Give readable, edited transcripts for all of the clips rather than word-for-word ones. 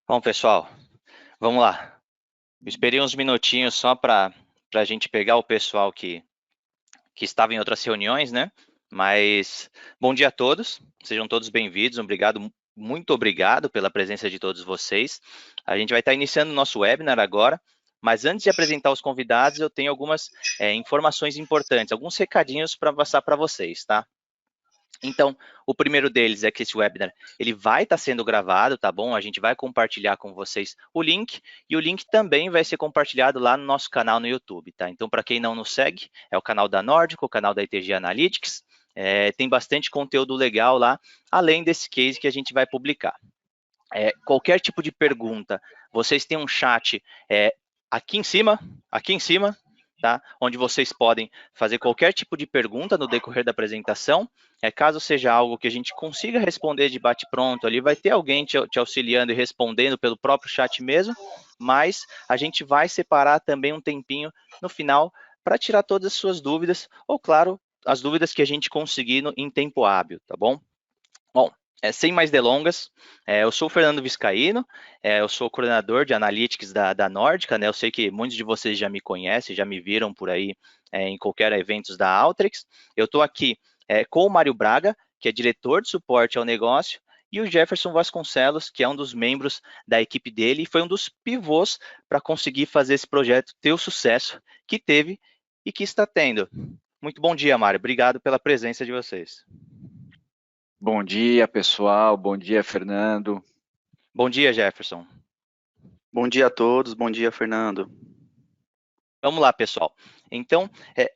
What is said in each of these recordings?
Bom, pessoal, vamos lá. Eu esperei uns minutinhos só para a gente pegar o pessoal que estava em outras reuniões, né? Mas bom dia a todos, sejam todos bem-vindos. Muito obrigado pela presença de todos vocês. A gente vai estar iniciando o nosso webinar agora, mas antes de apresentar os convidados, eu tenho algumas informações importantes, alguns recadinhos para passar para vocês, tá? Então, o primeiro deles é que esse webinar ele vai estar sendo gravado, tá bom? A gente vai compartilhar com vocês o link e o link também vai ser compartilhado lá no nosso canal no YouTube, tá? Então, para quem não nos segue, é o canal da Nordic, o canal da ITG Analytics, tem bastante conteúdo legal lá, além desse case que a gente vai publicar. Qualquer tipo de pergunta, vocês têm um chat aqui em cima, tá? Onde vocês podem fazer qualquer tipo de pergunta no decorrer da apresentação. Caso seja algo que a gente consiga responder de bate-pronto ali, vai ter alguém te auxiliando e respondendo pelo próprio chat mesmo, mas a gente vai separar também um tempinho no final para tirar todas as suas dúvidas, ou claro, as dúvidas que a gente conseguir em tempo hábil, tá bom? Bom, sem mais delongas, eu sou o Fernando Viscaíno, eu sou coordenador de Analytics da Nórdica, né? Eu sei que muitos de vocês já me conhecem, já me viram por aí em qualquer eventos da Alteryx. Eu estou aqui com o Mário Braga, que é diretor de suporte ao negócio, e o Jefferson Vasconcelos, que é um dos membros da equipe dele e foi um dos pivôs para conseguir fazer esse projeto ter o sucesso que teve e que está tendo. Muito bom dia, Mário. Obrigado pela presença de vocês. Bom dia, pessoal. Bom dia, Fernando. Bom dia, Jefferson. Bom dia a todos, bom dia, Fernando. Vamos lá, pessoal. Então,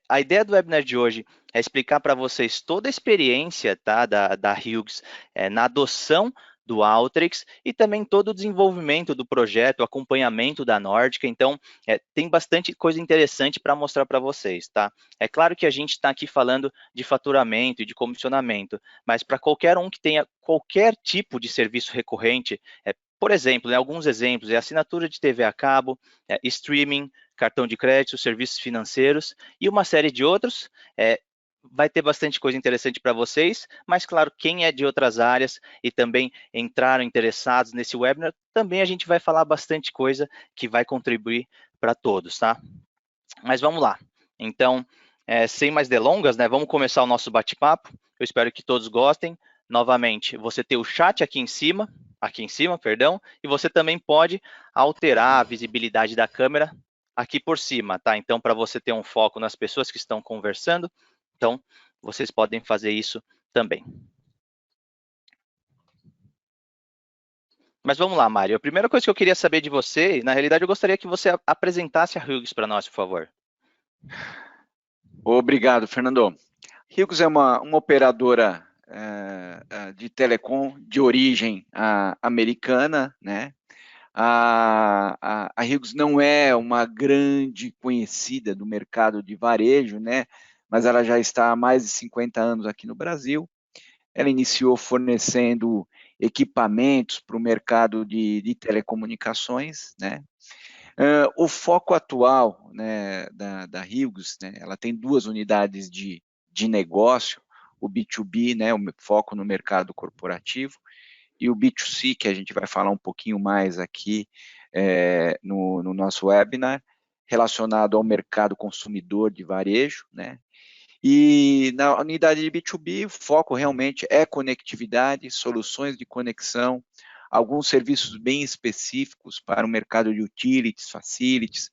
a ideia do webinar de hoje é explicar para vocês toda a experiência, tá, da Hughes na adoção do Alteryx e também todo o desenvolvimento do projeto, o acompanhamento da Nórdica. Então, tem bastante coisa interessante para mostrar para vocês, tá? É claro que a gente está aqui falando de faturamento e de comissionamento, mas para qualquer um que tenha qualquer tipo de serviço recorrente, por exemplo, alguns exemplos, assinatura de TV a cabo, streaming, cartão de crédito, serviços financeiros e uma série de outros. Vai ter bastante coisa interessante para vocês, mas claro, quem é de outras áreas e também entraram interessados nesse webinar, também a gente vai falar bastante coisa que vai contribuir para todos, tá? Mas vamos lá. Então, sem mais delongas, né, vamos começar o nosso bate-papo. Eu espero que todos gostem. Novamente, você tem o chat aqui em cima, perdão, e você também pode alterar a visibilidade da câmera aqui por cima, tá? Então, para você ter um foco nas pessoas que estão conversando, então, vocês podem fazer isso também. Mas vamos lá, Mário. A primeira coisa que eu queria saber de você, na realidade, eu gostaria que você apresentasse a Hughes para nós, por favor. Obrigado, Fernando. Hughes é uma operadora de telecom de origem americana, né? A Hughes não é uma grande conhecida do mercado de varejo, né? Mas ela já está há mais de 50 anos aqui no Brasil. Ela iniciou fornecendo equipamentos para o mercado de telecomunicações, né? O foco atual, né, da Hughes, né, ela tem duas unidades de negócio, o B2B, né, o foco no mercado corporativo, e o B2C, que a gente vai falar um pouquinho mais aqui no nosso webinar, relacionado ao mercado consumidor de varejo, né? E na unidade de B2B, o foco realmente é conectividade, soluções de conexão, alguns serviços bem específicos para o mercado de utilities, facilities,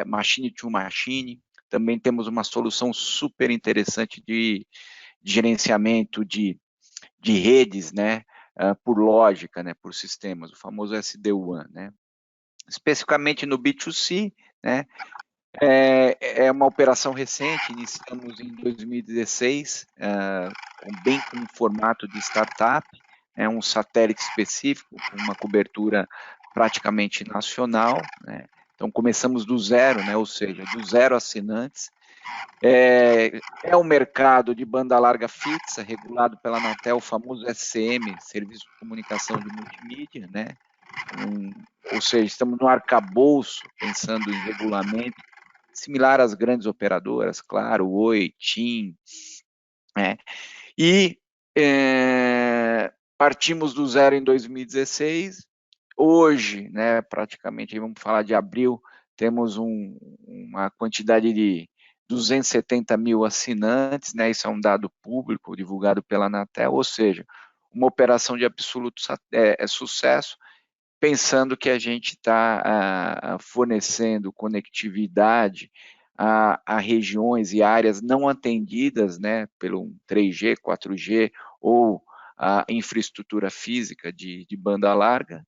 machine to machine. Também temos uma solução super interessante de gerenciamento de redes, né, por lógica, né, por sistemas, o famoso SD-WAN, né. Especificamente no B2C, né, é uma operação recente, iniciamos em 2016, bem com um formato de startup, é um satélite específico, com uma cobertura praticamente nacional, né? Então começamos do zero, né? Ou seja, do zero assinantes. É um mercado de banda larga fixa, regulado pela Anatel, o famoso SCM, Serviço de Comunicação de Multimídia, né? Ou seja, estamos no arcabouço, pensando em regulamento, similar às grandes operadoras, claro, Oi, TIM, né? E partimos do zero em 2016, Hoje, né, praticamente, vamos falar de abril, temos uma quantidade de 270 mil assinantes, né, isso é um dado público divulgado pela Anatel, ou seja, uma operação de absoluto sucesso, pensando que a gente está fornecendo conectividade a regiões e áreas não atendidas, né, pelo 3G, 4G ou a infraestrutura física de banda larga.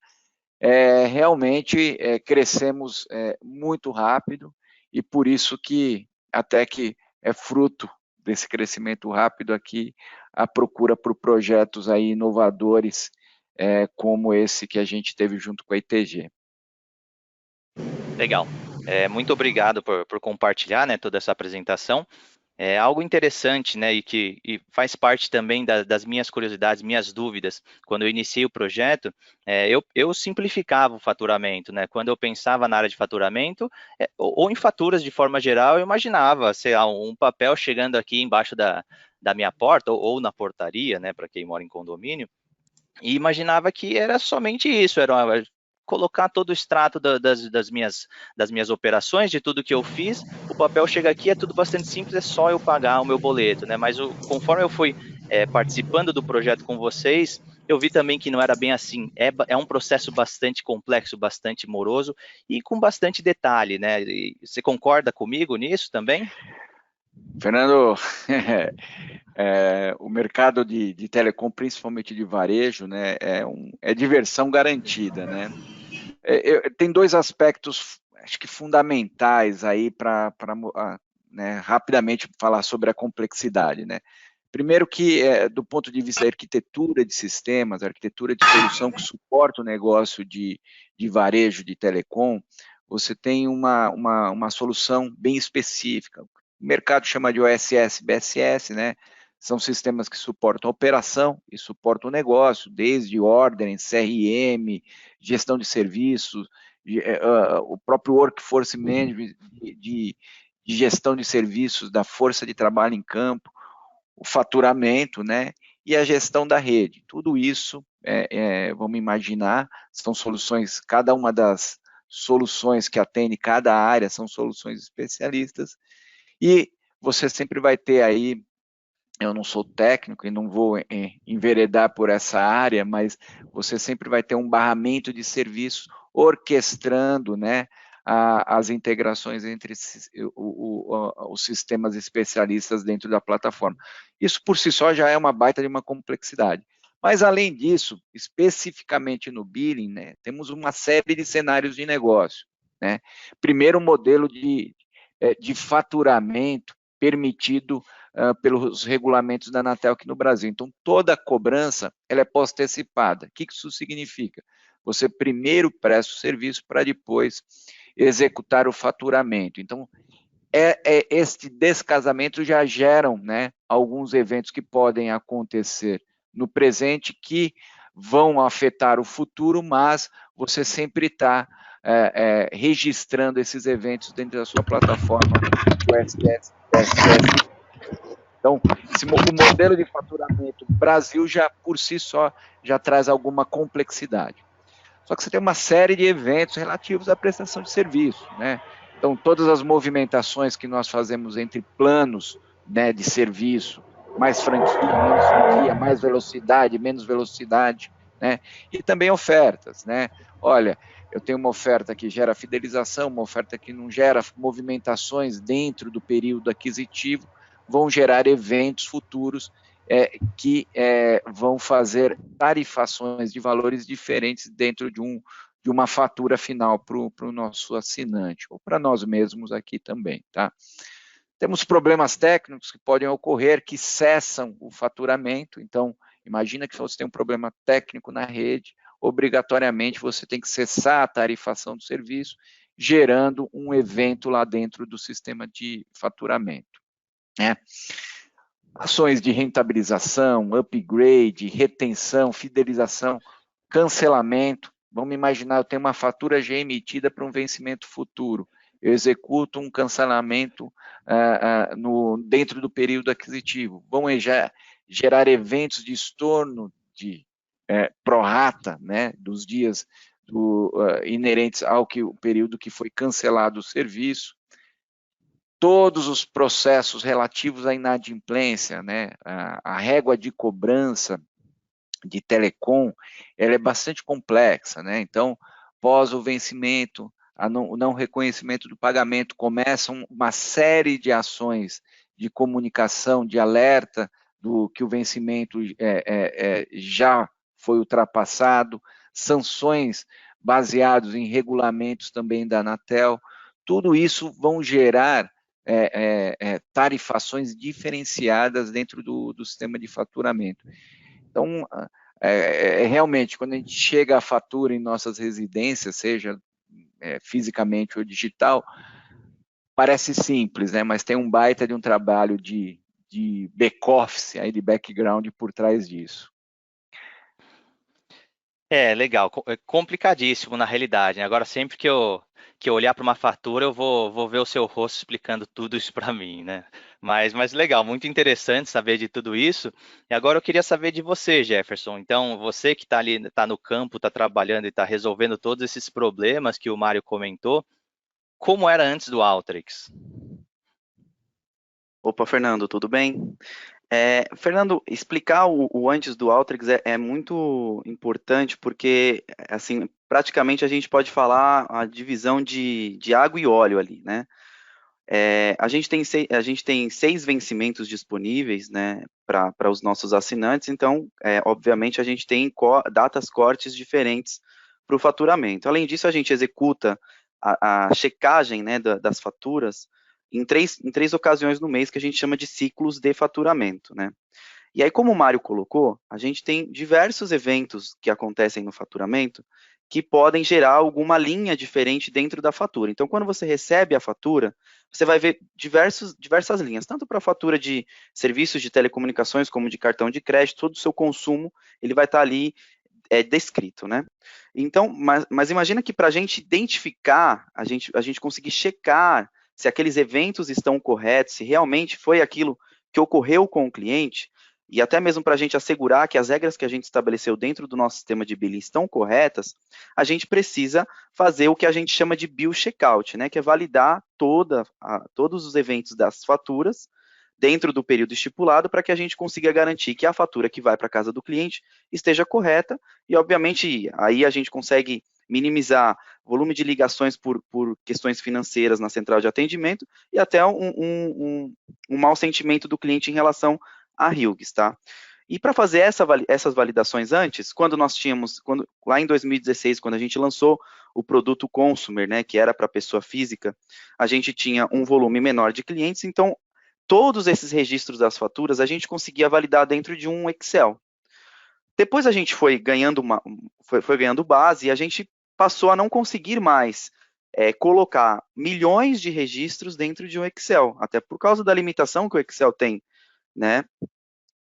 Realmente crescemos muito rápido e por isso que até que é fruto desse crescimento rápido aqui a procura por projetos aí inovadores como esse que a gente teve junto com a ITG. Legal. Muito obrigado por compartilhar, né, toda essa apresentação. É algo interessante, né, e faz parte também das minhas curiosidades, minhas dúvidas. Quando eu iniciei o projeto, eu simplificava o faturamento, né? Quando eu pensava na área de faturamento, ou em faturas de forma geral, eu imaginava, sei lá, um papel chegando aqui embaixo da minha porta, ou na portaria, né, para quem mora em condomínio, e imaginava que era somente isso, colocar todo o extrato das minhas operações, de tudo que eu fiz, o papel chega aqui, é tudo bastante simples, é só eu pagar o meu boleto, né? Mas conforme eu fui participando do projeto com vocês, eu vi também que não era bem assim, é um processo bastante complexo, bastante moroso e com bastante detalhe, né? E você concorda comigo nisso também? Fernando, o mercado de telecom, principalmente de varejo, né, é diversão garantida, né? Tem dois aspectos, acho que fundamentais aí para né, rapidamente falar sobre a complexidade, né? Primeiro que, do ponto de vista da arquitetura de sistemas, arquitetura de solução que suporta o negócio de varejo, de telecom, você tem uma solução bem específica. O mercado chama de OSS, BSS, né? São sistemas que suportam a operação e suportam o negócio, desde ordem, CRM, gestão de serviços, o próprio workforce management de gestão de serviços, da força de trabalho em campo, o faturamento, né, e a gestão da rede. Tudo isso, vamos imaginar, são soluções, cada uma das soluções que atende cada área são soluções especialistas, e você sempre vai ter aí, eu não sou técnico e não vou enveredar por essa área, mas você sempre vai ter um barramento de serviços orquestrando, né, as integrações entre os sistemas especialistas dentro da plataforma. Isso por si só já é uma baita de uma complexidade. Mas, além disso, especificamente no billing, né, temos uma série de cenários de negócio, né? Primeiro, o modelo de faturamento permitido pelos regulamentos da Anatel aqui no Brasil. Então, toda a cobrança ela é pós-antecipada. O que isso significa? Você primeiro presta o serviço para depois executar o faturamento. Então, este descasamento já geram, né, alguns eventos que podem acontecer no presente que vão afetar o futuro, mas você sempre está registrando esses eventos dentro da sua plataforma, o SS. Então, o modelo de faturamento Brasil já por si só já traz alguma complexidade. Só que você tem uma série de eventos relativos à prestação de serviço, né? Então, todas as movimentações que nós fazemos entre planos, né, de serviço, mais franquia, menos franquia, mais velocidade, menos velocidade, né? E também ofertas, né? Olha, eu tenho uma oferta que gera fidelização, uma oferta que não gera movimentações dentro do período aquisitivo, vão gerar eventos futuros que vão fazer tarifações de valores diferentes dentro de uma fatura final para o nosso assinante, ou para nós mesmos aqui também, tá? Temos problemas técnicos que podem ocorrer que cessam o faturamento, então, imagina que você tem um problema técnico na rede, obrigatoriamente você tem que cessar a tarifação do serviço, gerando um evento lá dentro do sistema de faturamento, né? Ações de rentabilização, upgrade, retenção, fidelização, cancelamento. Vamos imaginar, eu tenho uma fatura já emitida para um vencimento futuro. Eu executo um cancelamento dentro do período aquisitivo. Vão gerar eventos de estorno de prorata, né, dos dias inerentes ao o período que foi cancelado o serviço, todos os processos relativos à inadimplência, né, a régua de cobrança de telecom, ela é bastante complexa, né? Então, pós o vencimento, o não reconhecimento do pagamento, começam uma série de ações de comunicação, de alerta do que o vencimento já foi ultrapassado, sanções baseadas em regulamentos também da Anatel, tudo isso vão gerar tarifações diferenciadas dentro do sistema de faturamento. Então, realmente, quando a gente chega à fatura em nossas residências, seja fisicamente ou digital, parece simples, né? Mas tem um baita de um trabalho de back-office, de background por trás disso. Legal, é complicadíssimo na realidade, né? Agora, sempre que eu olhar para uma fatura, eu vou ver o seu rosto explicando tudo isso para mim, né? Mas legal, muito interessante saber de tudo isso. E agora eu queria saber de você, Jefferson. Então, você que está ali, está no campo, está trabalhando e está resolvendo todos esses problemas que o Mário comentou, como era antes do Alteryx? Opa, Fernando, tudo bem? Fernando, explicar o antes do Alteryx é muito importante porque, assim, praticamente a gente pode falar a divisão de água e óleo ali, né? A gente tem 6 vencimentos disponíveis, né, para os nossos assinantes, então, obviamente, a gente tem datas cortes diferentes para o faturamento. Além disso, a gente executa a checagem, né, das faturas em três ocasiões no mês, que a gente chama de ciclos de faturamento, né. E aí, como o Mário colocou, a gente tem diversos eventos que acontecem no faturamento que podem gerar alguma linha diferente dentro da fatura. Então, quando você recebe a fatura, você vai ver diversas linhas, tanto para a fatura de serviços de telecomunicações como de cartão de crédito, todo o seu consumo, ele vai estar ali descrito, né? Então, mas imagina que para a gente identificar, a gente conseguir checar se aqueles eventos estão corretos, se realmente foi aquilo que ocorreu com o cliente, e até mesmo para a gente assegurar que as regras que a gente estabeleceu dentro do nosso sistema de billing estão corretas, a gente precisa fazer o que a gente chama de bill checkout, né, que é validar todos os eventos das faturas dentro do período estipulado para que a gente consiga garantir que a fatura que vai para a casa do cliente esteja correta e, obviamente, aí a gente consegue minimizar volume de ligações por questões financeiras na central de atendimento e até um mau sentimento do cliente em relação a Hughes, tá? E para fazer essas validações antes, lá em 2016, quando a gente lançou o produto Consumer, né, que era para pessoa física, a gente tinha um volume menor de clientes, então todos esses registros das faturas a gente conseguia validar dentro de um Excel. Depois a gente foi ganhando base e a gente passou a não conseguir mais colocar milhões de registros dentro de um Excel, até por causa da limitação que o Excel tem, né?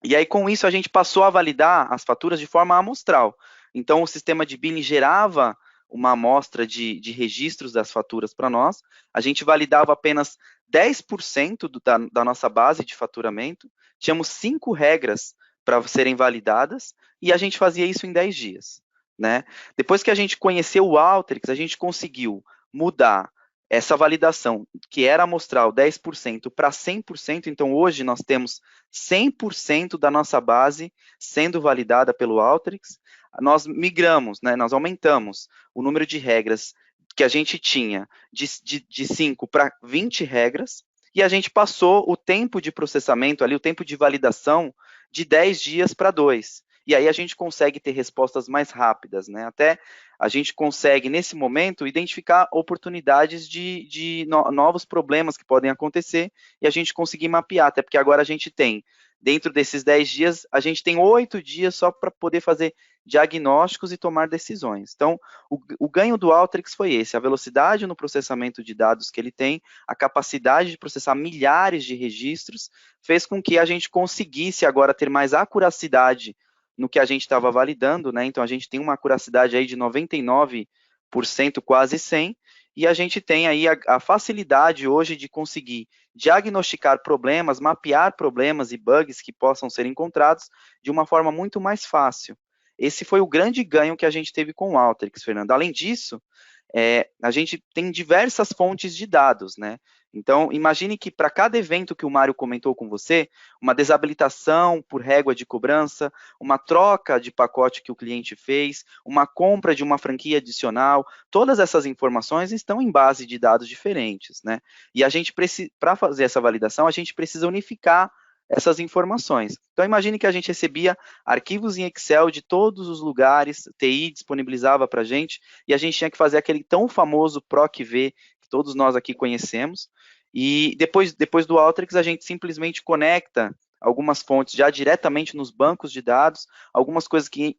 E aí, com isso, a gente passou a validar as faturas de forma amostral. Então, o sistema de billing gerava uma amostra de registros das faturas para nós, a gente validava apenas 10% da nossa base de faturamento, tínhamos 5 regras para serem validadas, e a gente fazia isso em 10 dias. Né? Depois que a gente conheceu o Alteryx, a gente conseguiu mudar essa validação, que era amostral 10% para 100%, então hoje nós temos 100% da nossa base sendo validada pelo Alteryx. Nós migramos, né, nós aumentamos o número de regras que a gente tinha de 5 para 20 regras, e a gente passou o tempo de processamento ali, o tempo de validação, de 10 dias para 2. E aí a gente consegue ter respostas mais rápidas, né? Até a gente consegue, nesse momento, identificar oportunidades de novos problemas que podem acontecer e a gente conseguir mapear, até porque agora a gente tem, dentro desses 10 dias, a gente tem 8 dias só para poder fazer diagnósticos e tomar decisões. Então, o ganho do Alteryx foi esse, a velocidade no processamento de dados que ele tem, a capacidade de processar milhares de registros, fez com que a gente conseguisse agora ter mais acuracidade no que a gente estava validando, né? Então, a gente tem uma acuracidade aí de 99%, quase 100%, e a gente tem aí a facilidade hoje de conseguir diagnosticar problemas, mapear problemas e bugs que possam ser encontrados de uma forma muito mais fácil. esse foi o grande ganho que a gente teve com o Alteryx, Fernando. Além disso, a gente tem diversas fontes de dados, né? Então, imagine que para cada evento que o Mário comentou com você, uma desabilitação por régua de cobrança, uma troca de pacote que o cliente fez, uma compra de uma franquia adicional, todas essas informações estão em base de dados diferentes, né? E a gente para fazer essa validação, a gente precisa unificar essas informações. Então, imagine que a gente recebia arquivos em Excel de todos os lugares, TI disponibilizava para a gente, e a gente tinha que fazer aquele tão famoso PROC-V, que todos nós aqui conhecemos, e depois do Alteryx, a gente simplesmente conecta algumas fontes já diretamente nos bancos de dados, algumas coisas que,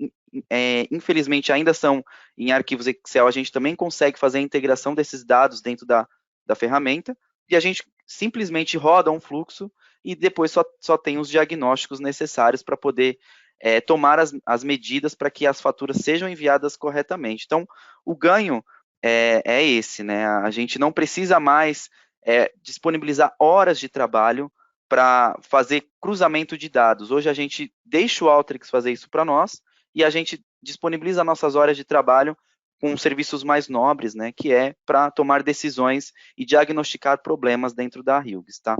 infelizmente, ainda são em arquivos Excel, a gente também consegue fazer a integração desses dados dentro da ferramenta, e a gente simplesmente roda um fluxo e depois só tem os diagnósticos necessários para poder tomar as medidas para que as faturas sejam enviadas corretamente. Então, o ganho é esse, né? A gente não precisa mais disponibilizar horas de trabalho para fazer cruzamento de dados. Hoje a gente deixa o Alteryx fazer isso para nós e a gente disponibiliza nossas horas de trabalho com serviços mais nobres, né, que é para tomar decisões e diagnosticar problemas dentro da Hughes, tá?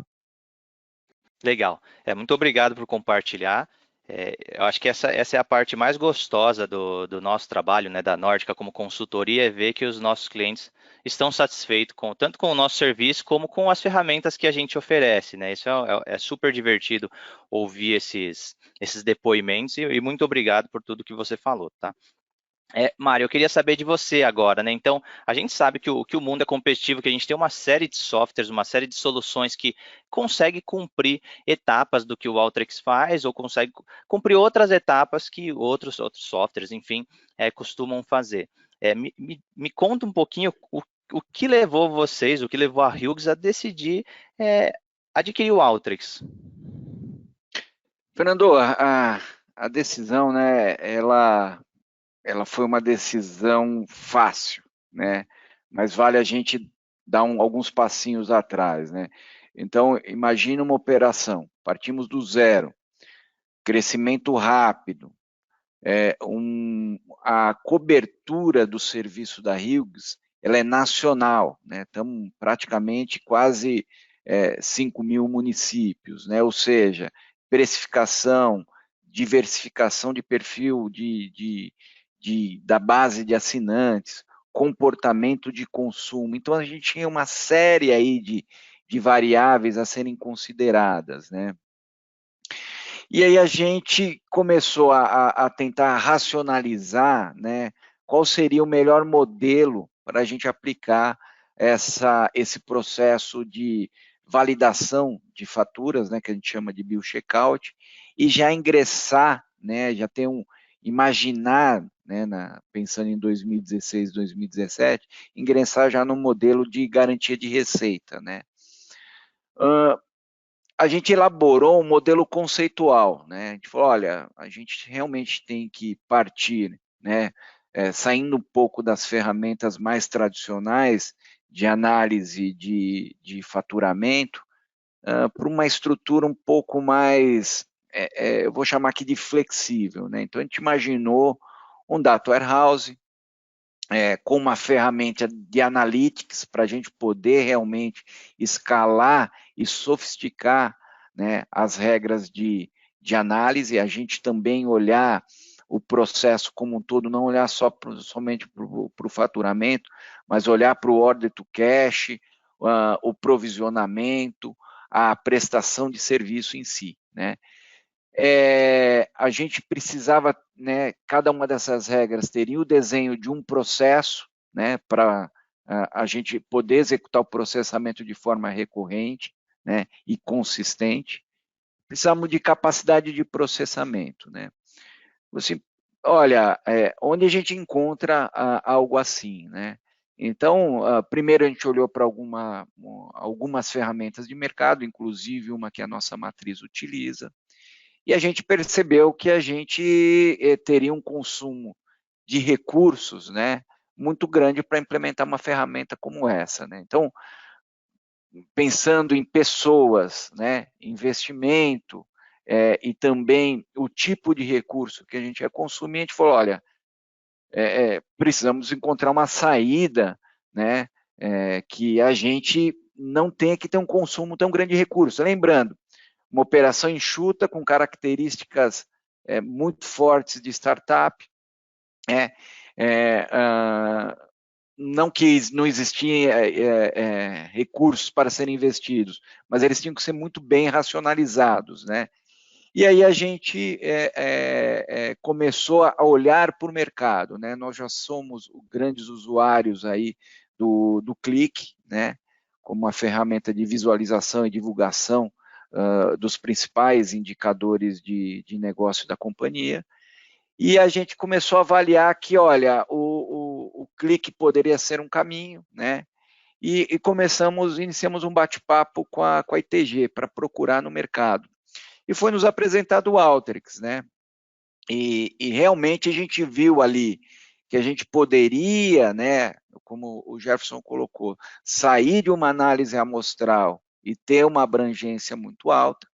Legal. Muito obrigado por compartilhar. Eu acho que essa é a parte mais gostosa do nosso trabalho, né, da Nórdica como consultoria, é ver que os nossos clientes estão satisfeitos tanto com o nosso serviço como com as ferramentas que a gente oferece, né? Isso é super divertido ouvir esses depoimentos e muito obrigado por tudo que você falou, tá? Mário, eu queria saber de você agora, né? Então, a gente sabe que o mundo é competitivo, que a gente tem uma série de softwares, uma série de soluções que consegue cumprir etapas do que o Alteryx faz, ou consegue cumprir outras etapas que outros softwares, enfim, costumam fazer. Me conta um pouquinho o que levou vocês, o que levou a Hughes a decidir adquirir o Alteryx. Fernando, a decisão, né, ela foi uma decisão fácil, né? Mas vale a gente dar alguns passinhos atrás, né? Então, imagina uma operação, partimos do zero, crescimento rápido, a cobertura do serviço da Hughes, ela é nacional, né? Estamos praticamente quase 5.000 municípios, né? Ou seja, precificação, diversificação de perfil da base de assinantes, comportamento de consumo. Então, a gente tinha uma série aí de variáveis a serem consideradas, né? E aí a gente começou a tentar racionalizar, né, qual seria o melhor modelo para a gente aplicar esse processo de validação de faturas, né, que a gente chama de bill checkout, e já ingressar, né, já ter imaginar, né, pensando em 2016, 2017, ingressar já no modelo de garantia de receita, né. A gente elaborou um modelo conceitual, né? A gente falou, olha, a gente realmente tem que partir, né, saindo um pouco das ferramentas mais tradicionais de análise de faturamento, para uma estrutura um pouco mais, eu vou chamar aqui de flexível, né? Então, a gente imaginou um data warehouse, com uma ferramenta de analytics para a gente poder realmente escalar e sofisticar, né, as regras de análise, a gente também olhar o processo como um todo, não olhar somente para o faturamento, mas olhar para o order to cash, o provisionamento, a prestação de serviço em si, né? A gente precisava, né, cada uma dessas regras teria o desenho de um processo, né, para a gente poder executar o processamento de forma recorrente, né, e consistente. Precisamos de capacidade de processamento, né? Assim, olha, onde a gente encontra algo assim, né? Então, primeiro a gente olhou para algumas ferramentas de mercado, inclusive uma que a nossa matriz utiliza, e a gente percebeu que a gente teria um consumo de recursos, né, muito grande para implementar uma ferramenta como essa, né? Então, pensando em pessoas, né, investimento, e também o tipo de recurso que a gente ia consumir, a gente falou, olha, precisamos encontrar uma saída, né, que a gente não tenha que ter um consumo tão grande de recursos. Lembrando, uma operação enxuta com características muito fortes de startup, não existiam recursos para serem investidos, mas eles tinham que ser muito bem racionalizados, né? E aí a gente começou a olhar para o mercado, né? Nós já somos grandes usuários aí do Click, né? Como uma ferramenta de visualização e divulgação dos principais indicadores de negócio da companhia. E a gente começou a avaliar que, olha, o Click poderia ser um caminho, né? E iniciamos um bate-papo com a ITG para procurar no mercado. E foi nos apresentado o Alteryx, né? E realmente a gente viu ali que a gente poderia, né, como o Jefferson colocou, sair de uma análise amostral e ter uma abrangência muito alta.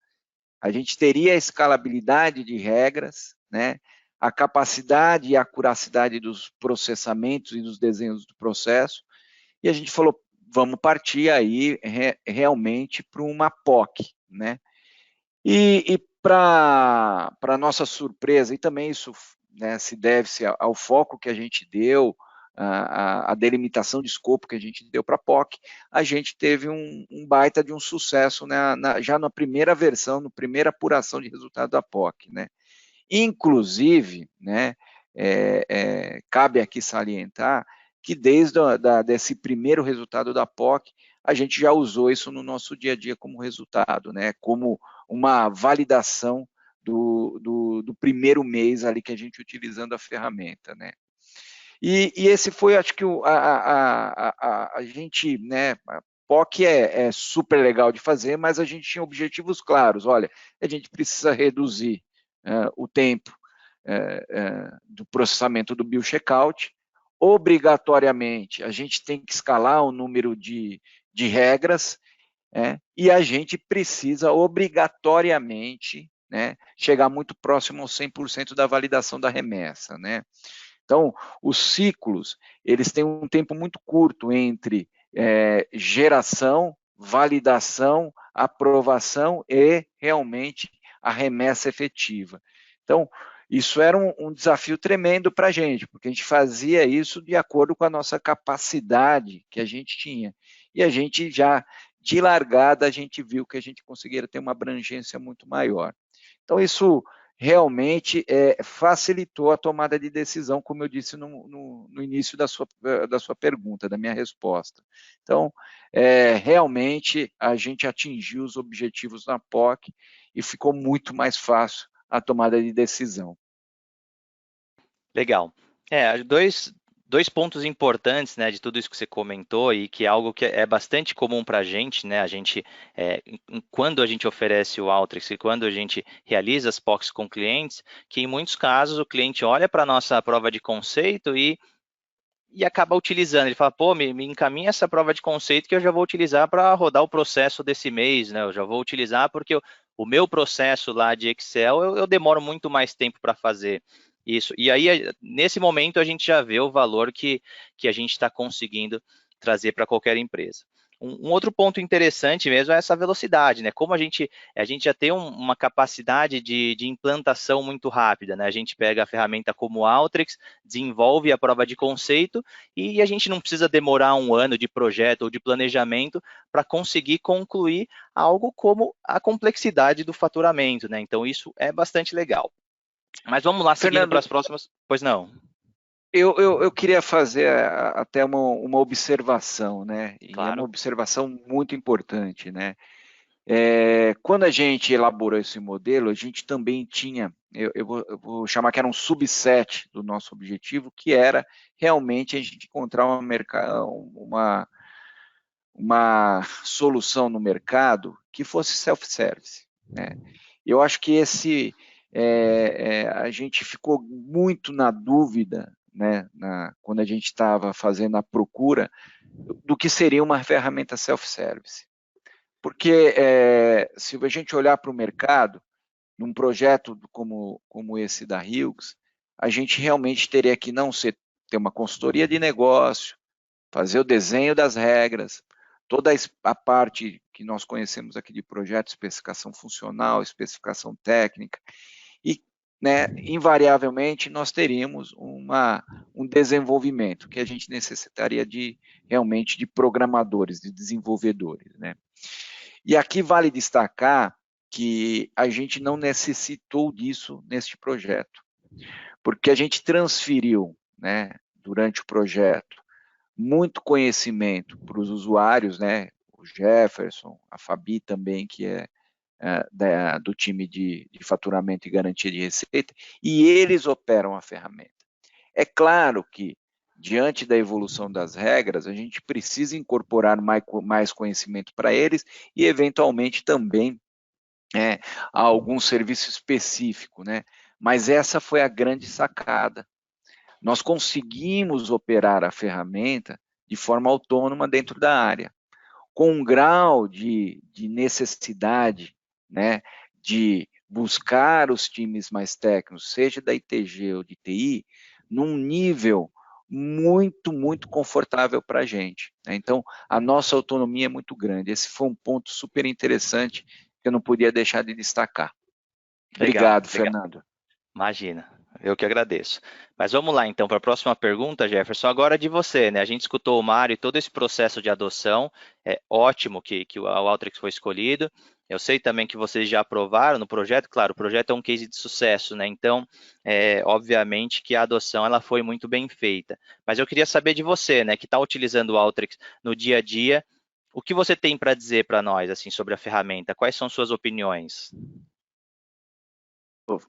A gente teria a escalabilidade de regras, né, a capacidade e a acuracidade dos processamentos e dos desenhos do processo. E a gente falou, vamos partir aí realmente para uma POC, né? E para nossa surpresa, e também isso, né, se deve-se ao foco que a gente deu, a delimitação de escopo que a gente deu para a POC, a gente teve um baita de um sucesso, né, já na primeira versão, na primeira apuração de resultado da POC, né? Inclusive, né, cabe aqui salientar que desde desse primeiro resultado da POC, a gente já usou isso no nosso dia a dia como resultado, né, como uma validação do primeiro mês ali que a gente utilizando a ferramenta, né. E esse foi, acho que a gente, né, a POC é super legal de fazer, mas a gente tinha objetivos claros. Olha, a gente precisa reduzir o tempo do processamento do bio-checkout. Obrigatoriamente, a gente tem que escalar o número de regras, e a gente precisa obrigatoriamente, né, chegar muito próximo aos 100% da validação da remessa, né? Então, os ciclos, eles têm um tempo muito curto entre geração, validação, aprovação e realmente a remessa efetiva. Então, isso era um desafio tremendo para a gente, porque a gente fazia isso de acordo com a nossa capacidade que a gente tinha. E a gente já, de largada, a gente viu que a gente conseguiria ter uma abrangência muito maior. Então, isso realmente facilitou a tomada de decisão, como eu disse no início da sua pergunta, da minha resposta. Então, realmente, a gente atingiu os objetivos na POC e ficou muito mais fácil a tomada de decisão. Legal. Dois pontos importantes, né, de tudo isso que você comentou e que é algo que é bastante comum para a gente, né, quando a gente oferece o Alteryx e quando a gente realiza as POCs com clientes, que em muitos casos o cliente olha para a nossa prova de conceito e acaba utilizando, ele fala, pô, me encaminha essa prova de conceito que eu já vou utilizar para rodar o processo desse mês, né, eu já vou utilizar porque o meu processo lá de Excel, eu demoro muito mais tempo para fazer. Isso, e aí nesse momento a gente já vê o valor que a gente está conseguindo trazer para qualquer empresa. Um outro ponto interessante mesmo é essa velocidade, né? Como a gente já tem uma capacidade de implantação muito rápida, né? A gente pega a ferramenta como o Alteryx, desenvolve a prova de conceito e a gente não precisa demorar um ano de projeto ou de planejamento para conseguir concluir algo como a complexidade do faturamento, né? Então isso é bastante legal. Mas vamos lá, seguindo para as próximas. Pois não. Eu queria fazer até uma observação, né? E claro. É uma observação muito importante, né? Quando a gente elaborou esse modelo, a gente também tinha, eu vou chamar que era um subset do nosso objetivo, que era realmente a gente encontrar uma solução no mercado que fosse self-service, né? Eu acho que a gente ficou muito na dúvida, né, quando a gente estava fazendo a procura do que seria uma ferramenta self-service. Porque se a gente olhar para o mercado, num projeto como esse da Hughes, a gente realmente teria que não ter uma consultoria de negócio, fazer o desenho das regras, toda a parte que nós conhecemos aqui de projeto, especificação funcional, especificação técnica, e, né, invariavelmente nós teríamos um desenvolvimento que a gente necessitaria realmente de programadores, de desenvolvedores, né? E aqui vale destacar que a gente não necessitou disso neste projeto, porque a gente transferiu, né, durante o projeto, muito conhecimento para os usuários, né, o Jefferson, a Fabi também, que é do time de faturamento e garantia de receita, e eles operam a ferramenta. É claro que, diante da evolução das regras, a gente precisa incorporar mais conhecimento para eles e, eventualmente, também algum serviço específico, né? Mas essa foi a grande sacada. Nós conseguimos operar a ferramenta de forma autônoma dentro da área, com um grau de necessidade, né, de buscar os times mais técnicos, seja da ITG ou de TI, num nível muito, muito confortável para a gente, né? Então, a nossa autonomia é muito grande. Esse foi um ponto super interessante que eu não podia deixar de destacar. Obrigado, Fernando. Imagina, eu que agradeço. Mas vamos lá, então, para a próxima pergunta, Jefferson. Agora de você, né? A gente escutou o Mário e todo esse processo de adoção. É ótimo que o Alteryx foi escolhido. Eu sei também que vocês já aprovaram no projeto. Claro, o projeto é um case de sucesso, né? Então, obviamente que a adoção ela foi muito bem feita. Mas eu queria saber de você, né? Que está utilizando o Alteryx no dia a dia. O que você tem para dizer para nós, assim, sobre a ferramenta? Quais são suas opiniões?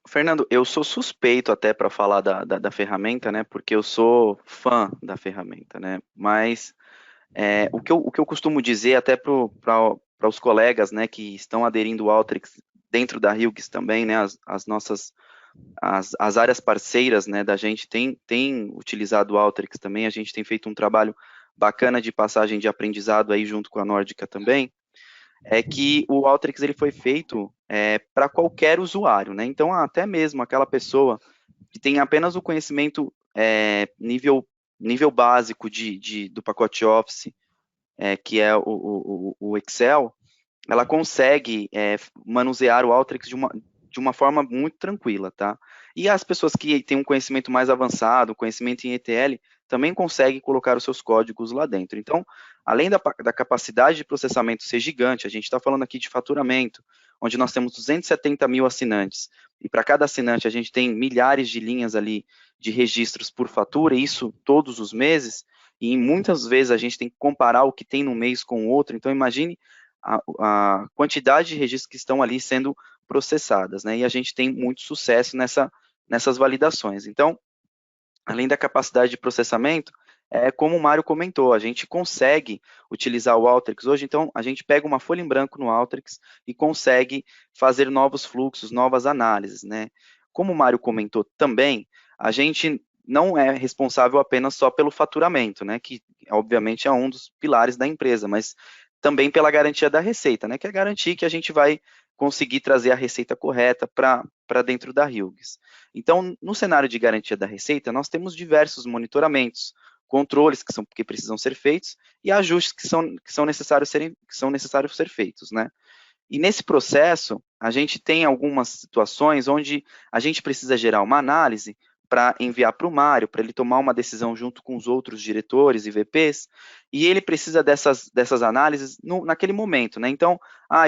Fernando, eu sou suspeito até para falar da ferramenta, né? Porque eu sou fã da ferramenta, né? Mas o que eu costumo dizer até para os colegas, né, que estão aderindo ao Alteryx dentro da Hughes também, né? As áreas parceiras, né, da gente tem utilizado o Alteryx também. A gente tem feito um trabalho bacana de passagem de aprendizado aí junto com a Nórdica também. É que o Alteryx ele foi feito para qualquer usuário, né? Então, até mesmo aquela pessoa que tem apenas o conhecimento nível básico do pacote Office, que é o Excel, ela consegue manusear o Alteryx de uma forma muito tranquila, tá? E as pessoas que têm um conhecimento mais avançado, conhecimento em ETL, também conseguem colocar os seus códigos lá dentro. Então, além da capacidade de processamento ser gigante, a gente está falando aqui de faturamento, onde nós temos 270 mil assinantes, e para cada assinante a gente tem milhares de linhas ali de registros por fatura, e isso todos os meses, e muitas vezes a gente tem que comparar o que tem no mês com o outro. Então, imagine a quantidade de registros que estão ali sendo processadas, né? E a gente tem muito sucesso nessas validações. Então, além da capacidade de processamento, como o Mário comentou, a gente consegue utilizar o Alteryx hoje, então a gente pega uma folha em branco no Alteryx e consegue fazer novos fluxos, novas análises, né? Como o Mário comentou também, a gente não é responsável apenas só pelo faturamento, né? Que obviamente é um dos pilares da empresa, mas também pela garantia da receita, né? Que é garantir que a gente vai conseguir trazer a receita correta para dentro da Hughes. Então, no cenário de garantia da receita, nós temos diversos monitoramentos, controles que precisam ser feitos e ajustes que são necessários ser feitos, né? E nesse processo, a gente tem algumas situações onde a gente precisa gerar uma análise para enviar para o Mário, para ele tomar uma decisão junto com os outros diretores e VPs, e ele precisa dessas análises naquele momento, né? Então,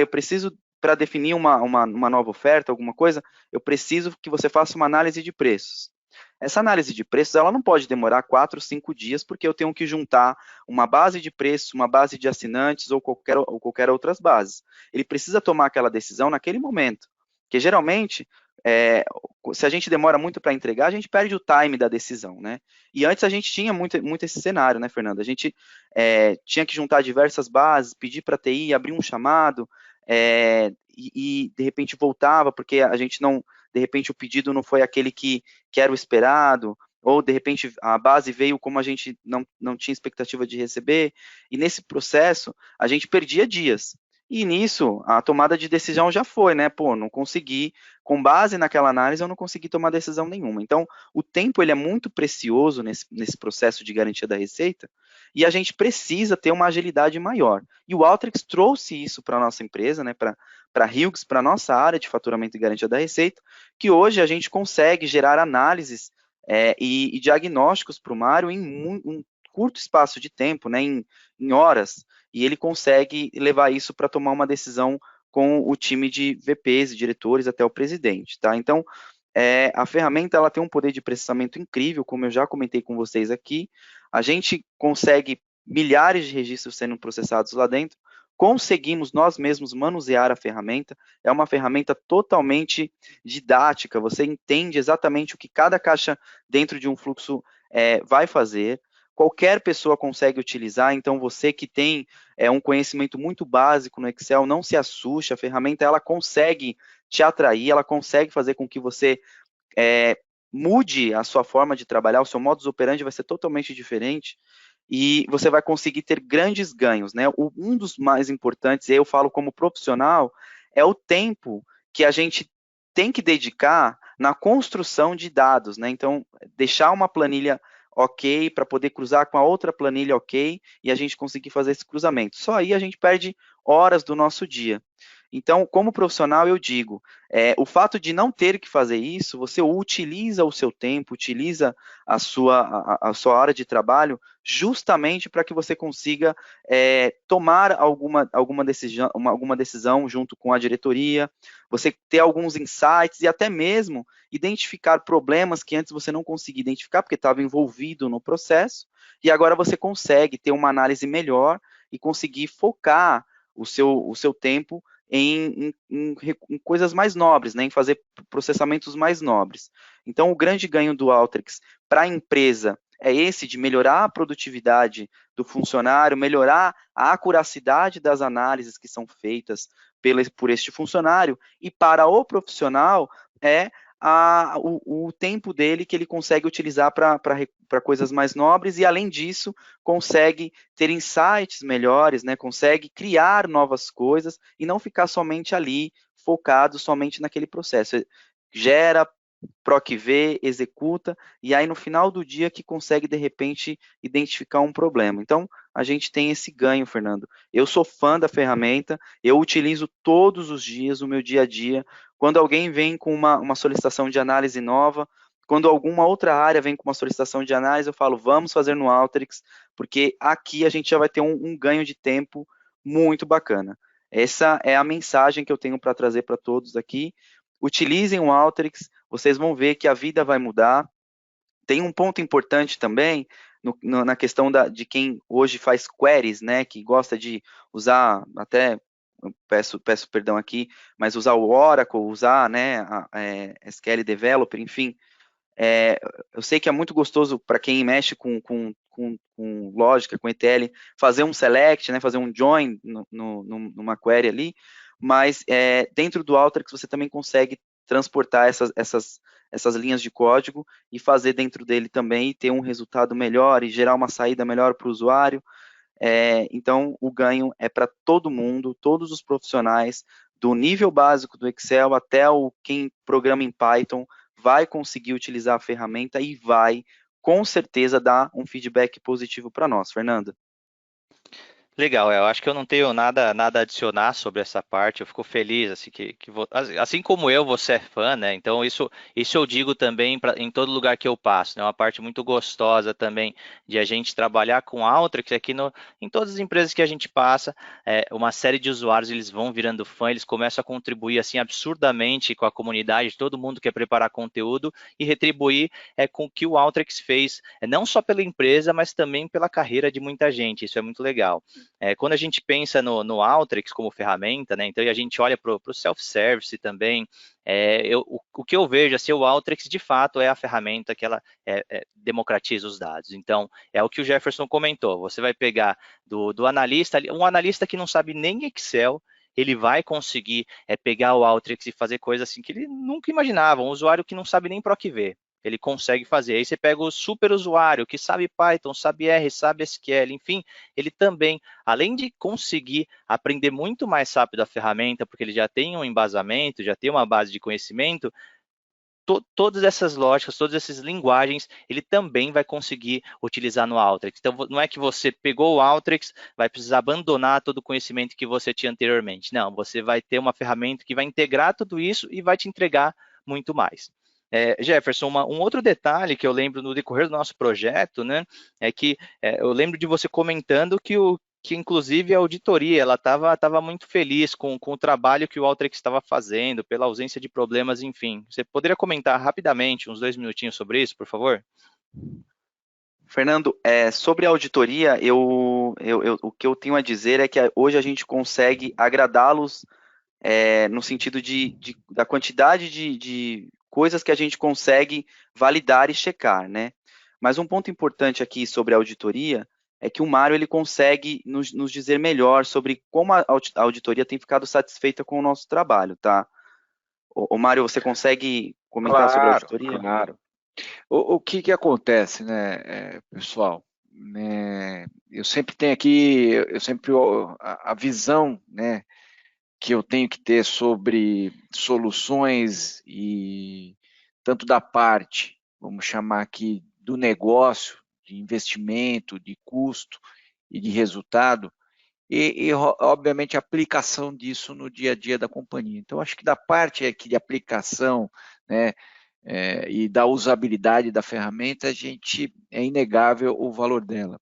eu preciso, para definir uma nova oferta, alguma coisa, eu preciso que você faça uma análise de preços. Essa análise de preços, ela não pode demorar 4 ou 5 dias, porque eu tenho que juntar uma base de preços, uma base de assinantes ou qualquer outras bases. Ele precisa tomar aquela decisão naquele momento, porque geralmente, se a gente demora muito para entregar, a gente perde o time da decisão, né? E antes a gente tinha muito esse cenário, né, Fernando? A gente tinha que juntar diversas bases, pedir para a TI, abrir um chamado, e de repente voltava, porque a gente não, de repente o pedido não foi aquele que era o esperado, ou de repente a base veio como a gente não tinha expectativa de receber, e nesse processo a gente perdia dias. E nisso, a tomada de decisão já foi, né? Pô, não consegui, com base naquela análise, eu não consegui tomar decisão nenhuma. Então, o tempo ele é muito precioso nesse processo de garantia da receita, e a gente precisa ter uma agilidade maior. E o Alteryx trouxe isso para a nossa empresa, né? Para a Hughes, para a nossa área de faturamento e garantia da receita, que hoje a gente consegue gerar análises e diagnósticos para o Mário em um curto espaço de tempo, né? Em horas, e ele consegue levar isso para tomar uma decisão com o time de VPs e diretores até o presidente, tá? Então, a ferramenta ela tem um poder de processamento incrível, como eu já comentei com vocês aqui. A gente consegue milhares de registros sendo processados lá dentro, conseguimos nós mesmos manusear a ferramenta, é uma ferramenta totalmente didática, você entende exatamente o que cada caixa dentro de um fluxo vai fazer, qualquer pessoa consegue utilizar, então você que tem um conhecimento muito básico no Excel, não se assuste, a ferramenta ela consegue te atrair, ela consegue fazer com que você mude a sua forma de trabalhar, o seu modus operandi vai ser totalmente diferente, e você vai conseguir ter grandes ganhos, né? Um dos mais importantes, e eu falo como profissional, é o tempo que a gente tem que dedicar na construção de dados, né? Então, deixar uma planilha ok, para poder cruzar com a outra planilha ok, e a gente conseguir fazer esse cruzamento. Só aí a gente perde horas do nosso dia. Então, como profissional, eu digo, o fato de não ter que fazer isso, você utiliza o seu tempo, utiliza a sua área de trabalho, justamente para que você consiga tomar alguma decisão junto com a diretoria, você ter alguns insights e até mesmo identificar problemas que antes você não conseguia identificar, porque estava envolvido no processo, e agora você consegue ter uma análise melhor e conseguir focar o seu tempo em coisas mais nobres, né, em fazer processamentos mais nobres. Então, o grande ganho do Alteryx para a empresa é esse de melhorar a produtividade do funcionário, melhorar a acuracidade das análises que são feitas por este funcionário, e para o profissional o tempo dele que ele consegue utilizar para coisas mais nobres, e além disso, consegue ter insights melhores, né, consegue criar novas coisas e não ficar somente ali, focado somente naquele processo. Gera, PROC vê, executa, e aí no final do dia que consegue, de repente, identificar um problema. Então, a gente tem esse ganho, Fernando. Eu sou fã da ferramenta, eu utilizo todos os dias, no meu dia a dia. Quando alguém vem com uma solicitação de análise nova, quando alguma outra área vem com uma solicitação de análise, eu falo, vamos fazer no Alteryx, porque aqui a gente já vai ter um ganho de tempo muito bacana. Essa é a mensagem que eu tenho para trazer para todos aqui. Utilizem o Alteryx, vocês vão ver que a vida vai mudar. Tem um ponto importante também, na questão de quem hoje faz queries, né, que gosta de usar, até, peço perdão aqui, mas usar o Oracle, usar, né, SQL Developer, enfim, eu sei que é muito gostoso para quem mexe com lógica, com ETL, fazer um select, né, fazer um join numa query ali, mas dentro do Alteryx você também consegue transportar essas linhas de código e fazer dentro dele também, e ter um resultado melhor e gerar uma saída melhor para o usuário. Então, o ganho é para todo mundo, todos os profissionais, do nível básico do Excel até quem programa em Python, vai conseguir utilizar a ferramenta e vai, com certeza, dar um feedback positivo para nós, Fernando. Legal, eu acho que eu não tenho nada a adicionar sobre essa parte. Eu fico feliz, assim, assim como eu, você é fã, né? Então isso eu digo também em todo lugar que eu passo, né? Uma parte muito gostosa também de a gente trabalhar com Alteryx aqui em todas as empresas que a gente passa, uma série de usuários eles vão virando fã, eles começam a contribuir assim absurdamente com a comunidade, todo mundo quer preparar conteúdo e retribuir com o que o Alteryx fez, não só pela empresa, mas também pela carreira de muita gente. Isso é muito legal. Quando a gente pensa no Alteryx como ferramenta, né, então a gente olha para o self-service também, o que eu vejo, assim, o Alteryx de fato é a ferramenta que ela democratiza os dados. Então, é o que o Jefferson comentou, você vai pegar do analista, um analista que não sabe nem Excel, ele vai conseguir pegar o Alteryx e fazer coisas assim que ele nunca imaginava, um usuário que não sabe nem PROC ver. ele consegue fazer. Aí você pega o super usuário, que sabe Python, sabe R, sabe SQL, enfim, ele também, além de conseguir aprender muito mais rápido a ferramenta, porque ele já tem um embasamento, já tem uma base de conhecimento, todas essas lógicas, todas essas linguagens, ele também vai conseguir utilizar no Alteryx. Então, não é que você pegou o Alteryx, vai precisar abandonar todo o conhecimento que você tinha anteriormente. Não, você vai ter uma ferramenta que vai integrar tudo isso e vai te entregar muito mais. Jefferson, um outro detalhe que eu lembro no decorrer do nosso projeto, né, é que eu lembro de você comentando que inclusive a auditoria ela estava muito feliz com o trabalho que o Alteryx estava fazendo, pela ausência de problemas, enfim. Você poderia comentar rapidamente, uns 2 minutinhos sobre isso, por favor? Fernando, sobre a auditoria, o que eu tenho a dizer é que hoje a gente consegue agradá-los no sentido da quantidade de coisas que a gente consegue validar e checar, né? Mas um ponto importante aqui sobre a auditoria é que o Mário ele consegue nos dizer melhor sobre como a auditoria tem ficado satisfeita com o nosso trabalho, tá? O Mário, você consegue comentar sobre a auditoria? Claro. O que acontece, né, pessoal? Eu sempre tenho aqui, a visão, né, que eu tenho que ter sobre soluções e tanto da parte, vamos chamar aqui, do negócio, de investimento, de custo e de resultado, obviamente, a aplicação disso no dia a dia da companhia. Então, acho que da parte aqui de aplicação, né, e da usabilidade da ferramenta, é inegável o valor dela.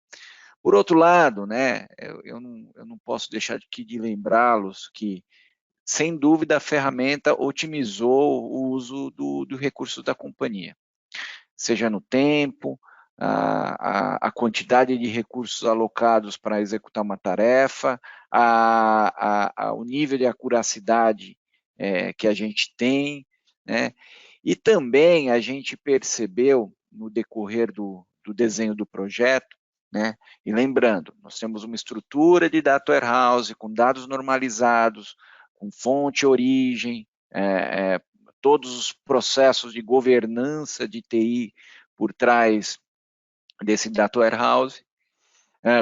Por outro lado, né, eu não posso deixar aqui de lembrá-los que, sem dúvida, a ferramenta otimizou o uso do recurso da companhia, seja no tempo, a quantidade de recursos alocados para executar uma tarefa, o nível de acuracidade que a gente tem, né? E também a gente percebeu no decorrer do desenho do projeto, né? E lembrando, nós temos uma estrutura de data warehouse com dados normalizados, com fonte origem, todos os processos de governança de TI por trás desse data warehouse,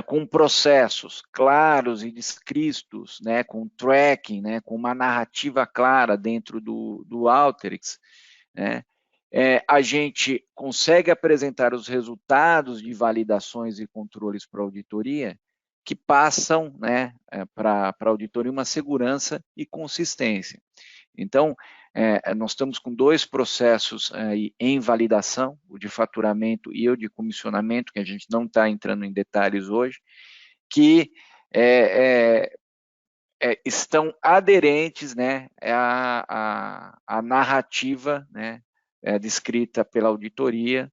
com processos claros e descritos, né, com tracking, né, com uma narrativa clara dentro do Alteryx, né, a gente consegue apresentar os resultados de validações e controles para a auditoria que passam, né, para a auditoria uma segurança e consistência. Então, nós estamos com 2 processos aí em validação, o de faturamento e o de comissionamento, que a gente não está entrando em detalhes hoje, que estão aderentes, né, à narrativa, né, descrita pela auditoria,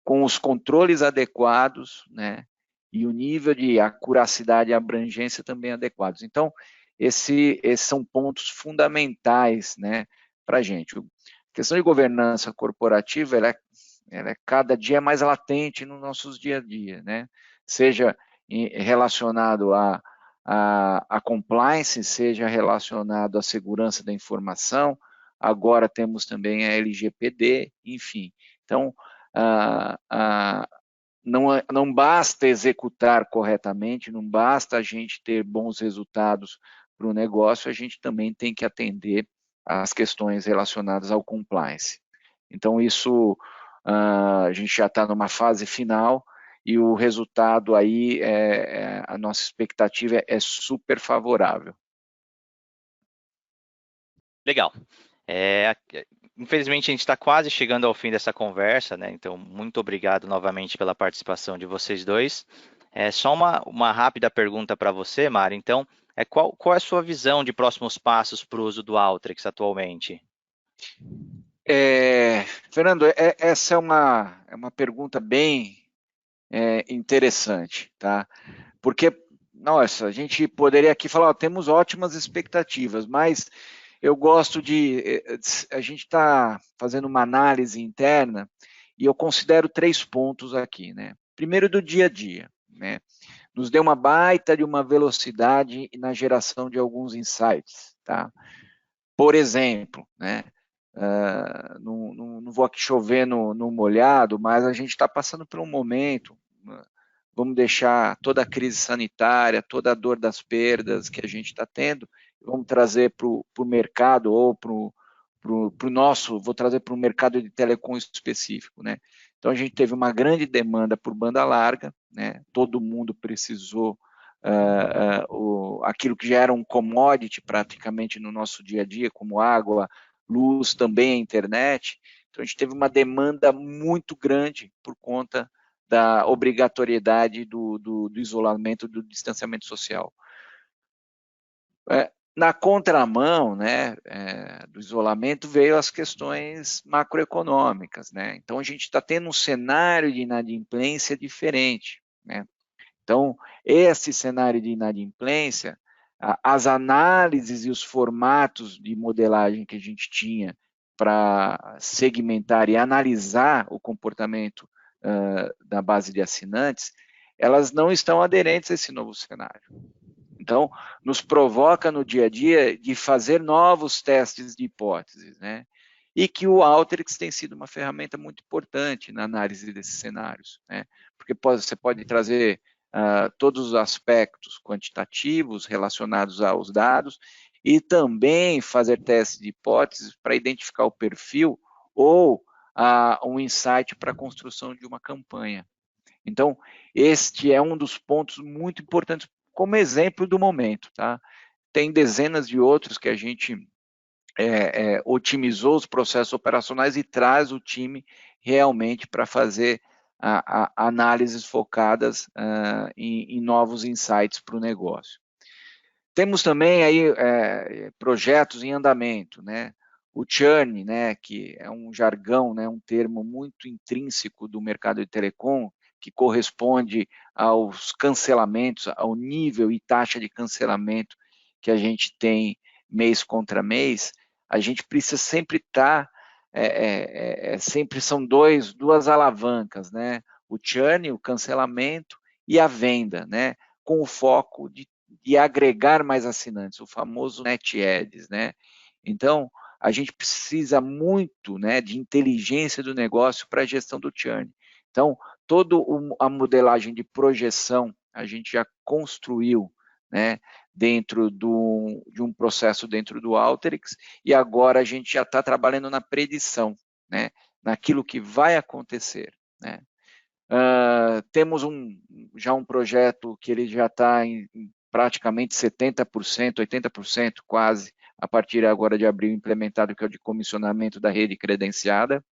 com os controles adequados, né, e o nível de acuracidade e abrangência também adequados. Então, esses são pontos fundamentais, né, para a gente. A questão de governança corporativa, ela é cada dia mais latente nos nossos dia a dia, né? Seja relacionado a compliance, seja relacionado à segurança da informação, agora temos também a LGPD, enfim. Então, não basta executar corretamente, não basta a gente ter bons resultados para o negócio, a gente também tem que atender às questões relacionadas ao compliance. Então, isso, a gente já está numa fase final e o resultado aí, a nossa expectativa é super favorável. Legal. Infelizmente, a gente está quase chegando ao fim dessa conversa, né? Então, muito obrigado novamente pela participação de vocês dois. Só uma rápida pergunta para você, Mari. Então, qual é a sua visão de próximos passos para o uso do Alteryx atualmente? Fernando, essa é uma pergunta bem interessante, tá? Porque, nossa, a gente poderia aqui falar, temos ótimas expectativas, mas eu gosto a gente está fazendo uma análise interna e eu considero 3 pontos aqui, né? Primeiro, do dia a dia, né? Nos deu uma baita de uma velocidade na geração de alguns insights, tá? Por exemplo, né? não vou aqui chover no molhado, mas a gente está passando por um momento, vamos deixar toda a crise sanitária, toda a dor das perdas que a gente está tendo, vamos trazer para o mercado ou para o nosso, vou trazer para o mercado de telecom específico, né? Então a gente teve uma grande demanda por banda larga, né? Todo mundo precisou aquilo que já era um commodity praticamente no nosso dia a dia, como água, luz, também a internet. Então a gente teve uma demanda muito grande por conta da obrigatoriedade do isolamento, do distanciamento social. Na contramão, né, do isolamento veio as questões macroeconômicas, né? Então a gente está tendo um cenário de inadimplência diferente, né? Então esse cenário de inadimplência, as análises e os formatos de modelagem que a gente tinha para segmentar e analisar o comportamento da base de assinantes, elas não estão aderentes a esse novo cenário. Então, nos provoca no dia a dia de fazer novos testes de hipóteses, né? E que o Alteryx tem sido uma ferramenta muito importante na análise desses cenários, né? Porque você pode trazer todos os aspectos quantitativos relacionados aos dados e também fazer testes de hipóteses para identificar o perfil ou um insight para a construção de uma campanha. Então, este é um dos pontos muito importantes como exemplo do momento, tá? Tem dezenas de outros que a gente otimizou os processos operacionais e traz o time realmente para fazer análises focadas em novos insights para o negócio. Temos também aí projetos em andamento, né? O churn, né, que é um jargão, né, um termo muito intrínseco do mercado de telecom, que corresponde aos cancelamentos, ao nível e taxa de cancelamento que a gente tem mês contra mês, a gente precisa sempre estar, sempre são duas alavancas, né? O churn, o cancelamento e a venda, né? Com o foco de agregar mais assinantes, o famoso net adds, né? Então, a gente precisa muito, né, de inteligência do negócio para a gestão do churn. Então, toda a modelagem de projeção a gente já construiu, né, dentro de um processo dentro do Alteryx, e agora a gente já está trabalhando na predição, né, naquilo que vai acontecer, né. Temos já um projeto que ele já está em praticamente 70%, 80% quase, a partir agora de abril implementado, que é o de comissionamento da rede credenciada.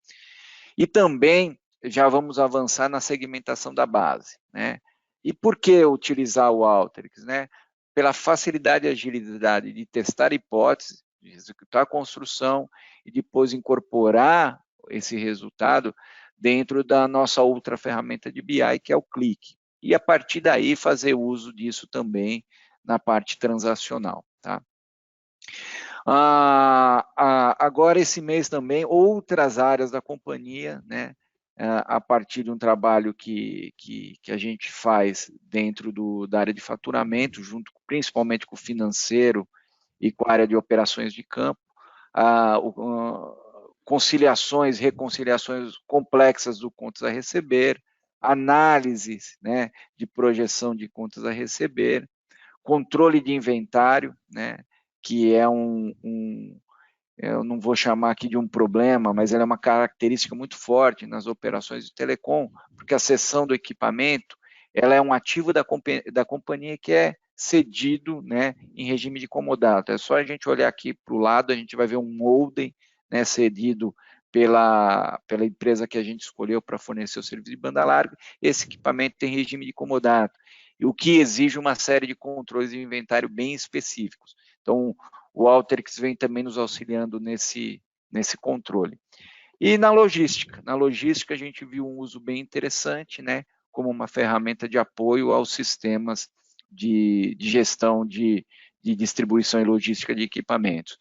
E também já vamos avançar na segmentação da base, né? E por que utilizar o Alteryx, né? Pela facilidade e agilidade de testar hipóteses, de executar a construção e depois incorporar esse resultado dentro da nossa outra ferramenta de BI, que é o Click. E a partir daí fazer uso disso também na parte transacional, tá? Agora, esse mês também, outras áreas da companhia, né, a partir de um trabalho que a gente faz dentro da área de faturamento, junto principalmente com o financeiro e com a área de operações de campo, conciliações, reconciliações complexas do contas a receber, análises, né, de projeção de contas a receber, controle de inventário, né, que é eu não vou chamar aqui de um problema, mas ela é uma característica muito forte nas operações de telecom, porque a cessão do equipamento, ela é um ativo da companhia que é cedido, né, em regime de comodato. É só a gente olhar aqui para o lado, a gente vai ver um modem, né, cedido pela empresa que a gente escolheu para fornecer o serviço de banda larga. Esse equipamento tem regime de comodato, o que exige uma série de controles de inventário bem específicos. Então, o Alteryx vem também nos auxiliando nesse controle. E na logística a gente viu um uso bem interessante, né, como uma ferramenta de apoio aos sistemas de gestão de distribuição e logística de equipamentos.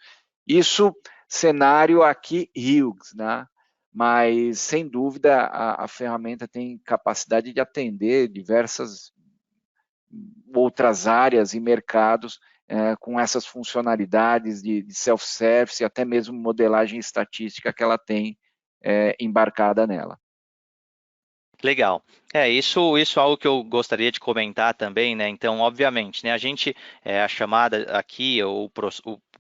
Isso, cenário aqui, Hughes, né? Mas, sem dúvida, a ferramenta tem capacidade de atender diversas outras áreas e mercados com essas funcionalidades de self-service e até mesmo modelagem estatística que ela tem embarcada nela. Legal. Isso é algo que eu gostaria de comentar também, né? Então, obviamente, né, a chamada aqui, o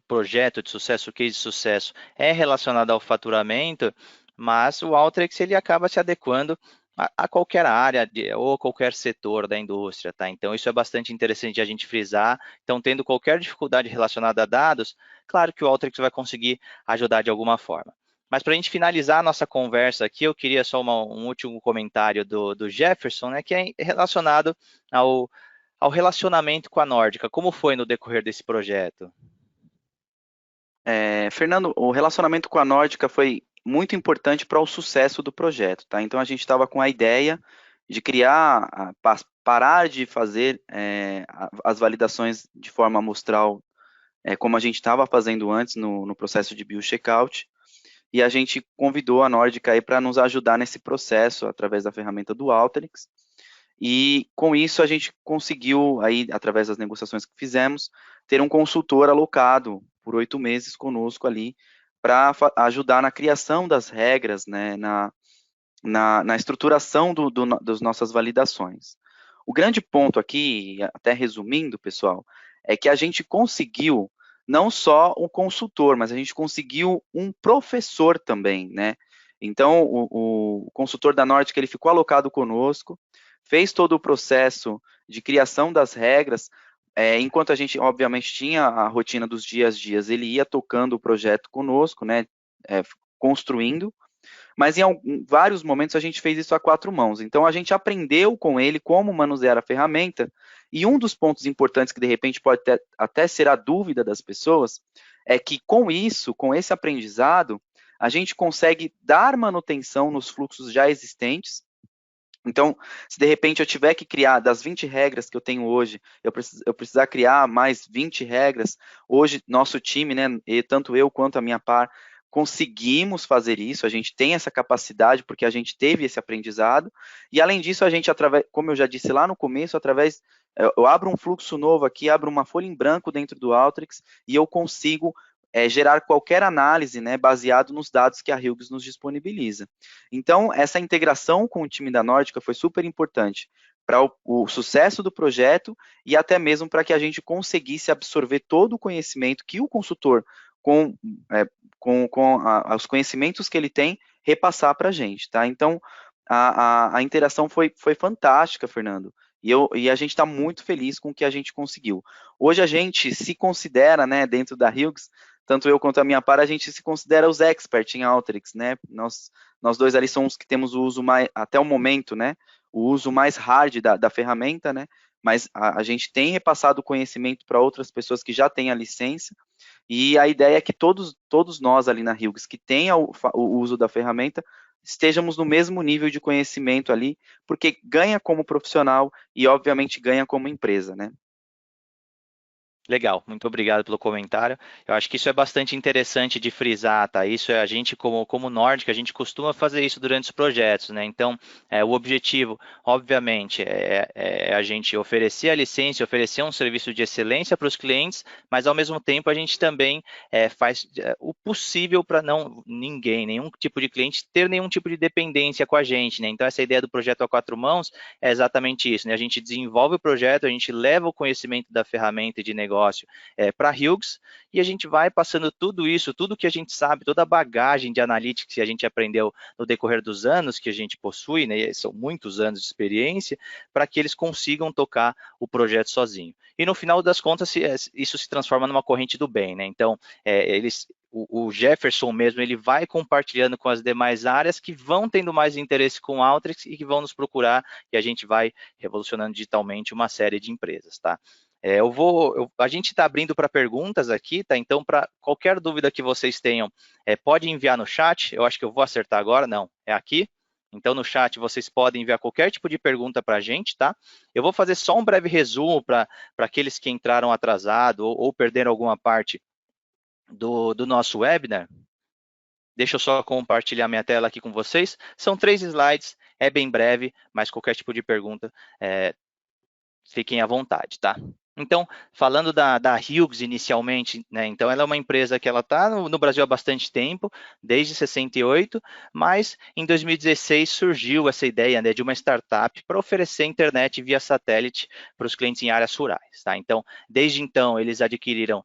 projeto de sucesso, o case de sucesso, é relacionado ao faturamento, mas o Alteryx, ele acaba se adequando a qualquer área ou qualquer setor da indústria, tá? Então, isso é bastante interessante a gente frisar. Então, tendo qualquer dificuldade relacionada a dados, claro que o Alteryx vai conseguir ajudar de alguma forma. Mas para a gente finalizar a nossa conversa aqui, eu queria só um último comentário do Jefferson, né, que é relacionado ao relacionamento com a Nórdica. Como foi no decorrer desse projeto? Fernando, o relacionamento com a Nórdica foi muito importante para o sucesso do projeto, tá? Então a gente estava com a ideia de criar, parar de fazer as validações de forma amostral, como a gente estava fazendo antes no processo de bio-checkout, e a gente convidou a Nórdica aí para nos ajudar nesse processo através da ferramenta do Alteryx. E com isso a gente conseguiu aí, através das negociações que fizemos, ter um consultor alocado por 8 meses conosco ali para ajudar na criação das regras, né, na estruturação das nossas validações. O grande ponto aqui, até resumindo, pessoal, é que a gente conseguiu não só um consultor, mas a gente conseguiu um professor também, né? Então, o consultor da Nórdica, ele ficou alocado conosco, fez todo o processo de criação das regras, enquanto a gente, obviamente, tinha a rotina dos dias a dias, ele ia tocando o projeto conosco, né, construindo, mas em vários momentos a gente fez isso a 4 mãos. Então, a gente aprendeu com ele como manusear a ferramenta, e um dos pontos importantes que, de repente, pode até ser a dúvida das pessoas, é que com isso, com esse aprendizado, a gente consegue dar manutenção nos fluxos já existentes. Então, se de repente eu tiver que criar, das 20 regras que eu tenho hoje, eu precisar criar mais 20 regras, hoje nosso time, né, tanto eu quanto a minha par, conseguimos fazer isso, a gente tem essa capacidade porque a gente teve esse aprendizado, e além disso a gente, como eu já disse lá no começo, eu abro um fluxo novo aqui, abro uma folha em branco dentro do Alteryx, e eu consigo gerar qualquer análise, né, baseado nos dados que a Hughes nos disponibiliza. Então, essa integração com o time da Nórdica foi super importante para o sucesso do projeto e até mesmo para que a gente conseguisse absorver todo o conhecimento que o consultor, com os conhecimentos que ele tem, repassar para a gente, tá? Então, a interação foi fantástica, Fernando, e a gente está muito feliz com o que a gente conseguiu. Hoje a gente se considera, né, dentro da Hughes, tanto eu quanto a minha par, a gente se considera os experts em Alteryx, né? Nós dois ali somos os que temos o uso mais, até o momento, né? O uso mais hard da ferramenta, né? Mas a gente tem repassado o conhecimento para outras pessoas que já têm a licença, e a ideia é que todos nós ali na Hughes que tenham o uso da ferramenta, estejamos no mesmo nível de conhecimento ali, porque ganha como profissional e, obviamente, ganha como empresa, né? Legal, muito obrigado pelo comentário. Eu acho que isso é bastante interessante de frisar, tá? Isso é a gente, como Nórdica, a gente costuma fazer isso durante os projetos, né? Então, o objetivo, obviamente, é a gente oferecer a licença, oferecer um serviço de excelência para os clientes, mas ao mesmo tempo a gente também faz o possível para nenhum tipo de cliente ter nenhum tipo de dependência com a gente, né? Então, essa ideia do projeto a 4 mãos é exatamente isso, né? A gente desenvolve o projeto, a gente leva o conhecimento da ferramenta e de negócio para a Hughes, e a gente vai passando tudo isso, tudo que a gente sabe, toda a bagagem de analytics que a gente aprendeu no decorrer dos anos que a gente possui, né, são muitos anos de experiência, para que eles consigam tocar o projeto sozinho. E no final das contas, isso se transforma numa corrente do bem, né? Então, o Jefferson mesmo, ele vai compartilhando com as demais áreas que vão tendo mais interesse com o Alteryx e que vão nos procurar, e a gente vai revolucionando digitalmente uma série de empresas, tá? A gente está abrindo para perguntas aqui, tá? Então, para qualquer dúvida que vocês tenham, pode enviar no chat. Eu acho que eu vou acertar agora. Não, é aqui. Então, no chat, vocês podem enviar qualquer tipo de pergunta para a gente, tá? Eu vou fazer só um breve resumo para aqueles que entraram atrasado ou perderam alguma parte do nosso webinar. Deixa eu só compartilhar minha tela aqui com vocês. São 3 slides, é bem breve, mas qualquer tipo de pergunta, fiquem à vontade, tá? Então, falando da Hughes inicialmente, né, então ela é uma empresa que ela está no Brasil há bastante tempo, desde 68, mas em 2016 surgiu essa ideia, né, de uma startup para oferecer internet via satélite para os clientes em áreas rurais. Tá? Então, desde então, eles adquiriram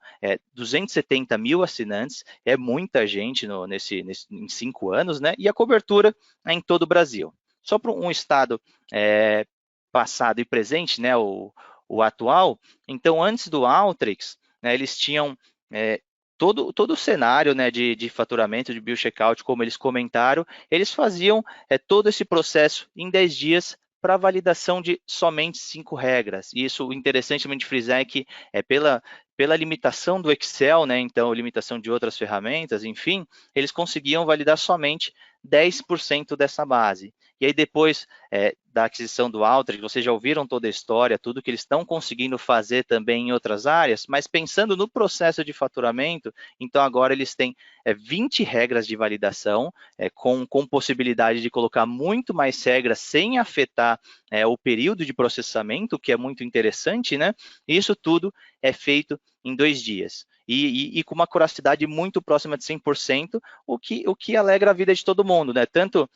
270 mil assinantes, é muita gente em 5 anos, né, e a cobertura é em todo o Brasil. Só para um estado passado e presente, né, o atual. Então, antes do Alteryx, né, eles tinham todo o cenário, né, de faturamento, de bill checkout, como eles comentaram, eles faziam todo esse processo em 10 dias para validação de somente 5 regras. E isso, o interessante de frisar é que pela limitação do Excel, né, então limitação de outras ferramentas, enfim, eles conseguiam validar somente 10% dessa base. E aí depois da aquisição do Alteryx, vocês já ouviram toda a história, tudo que eles estão conseguindo fazer também em outras áreas, mas pensando no processo de faturamento, então agora eles têm 20 regras de validação, com possibilidade de colocar muito mais regras sem afetar o período de processamento, que é muito interessante, né? E isso tudo é feito em 2 dias. E com uma curiosidade muito próxima de 100%, o que alegra a vida de todo mundo, né? Tanto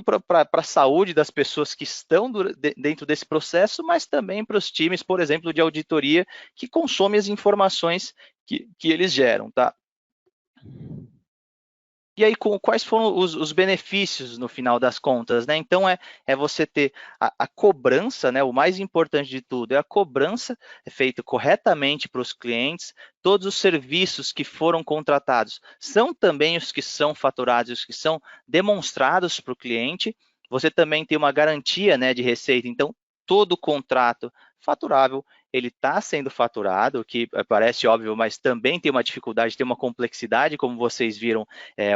para a saúde das pessoas que estão dentro desse processo, mas também para os times, por exemplo, de auditoria, que consomem as informações que eles geram, tá? E aí, quais foram os benefícios no final das contas, né? Então, é você ter a cobrança, né? O mais importante de tudo é a cobrança feita corretamente para os clientes, todos os serviços que foram contratados são também os que são faturados, os que são demonstrados para o cliente. Você também tem uma garantia, né, de receita, então, todo contrato faturável, ele está sendo faturado, o que parece óbvio, mas também tem uma dificuldade, tem uma complexidade, como vocês viram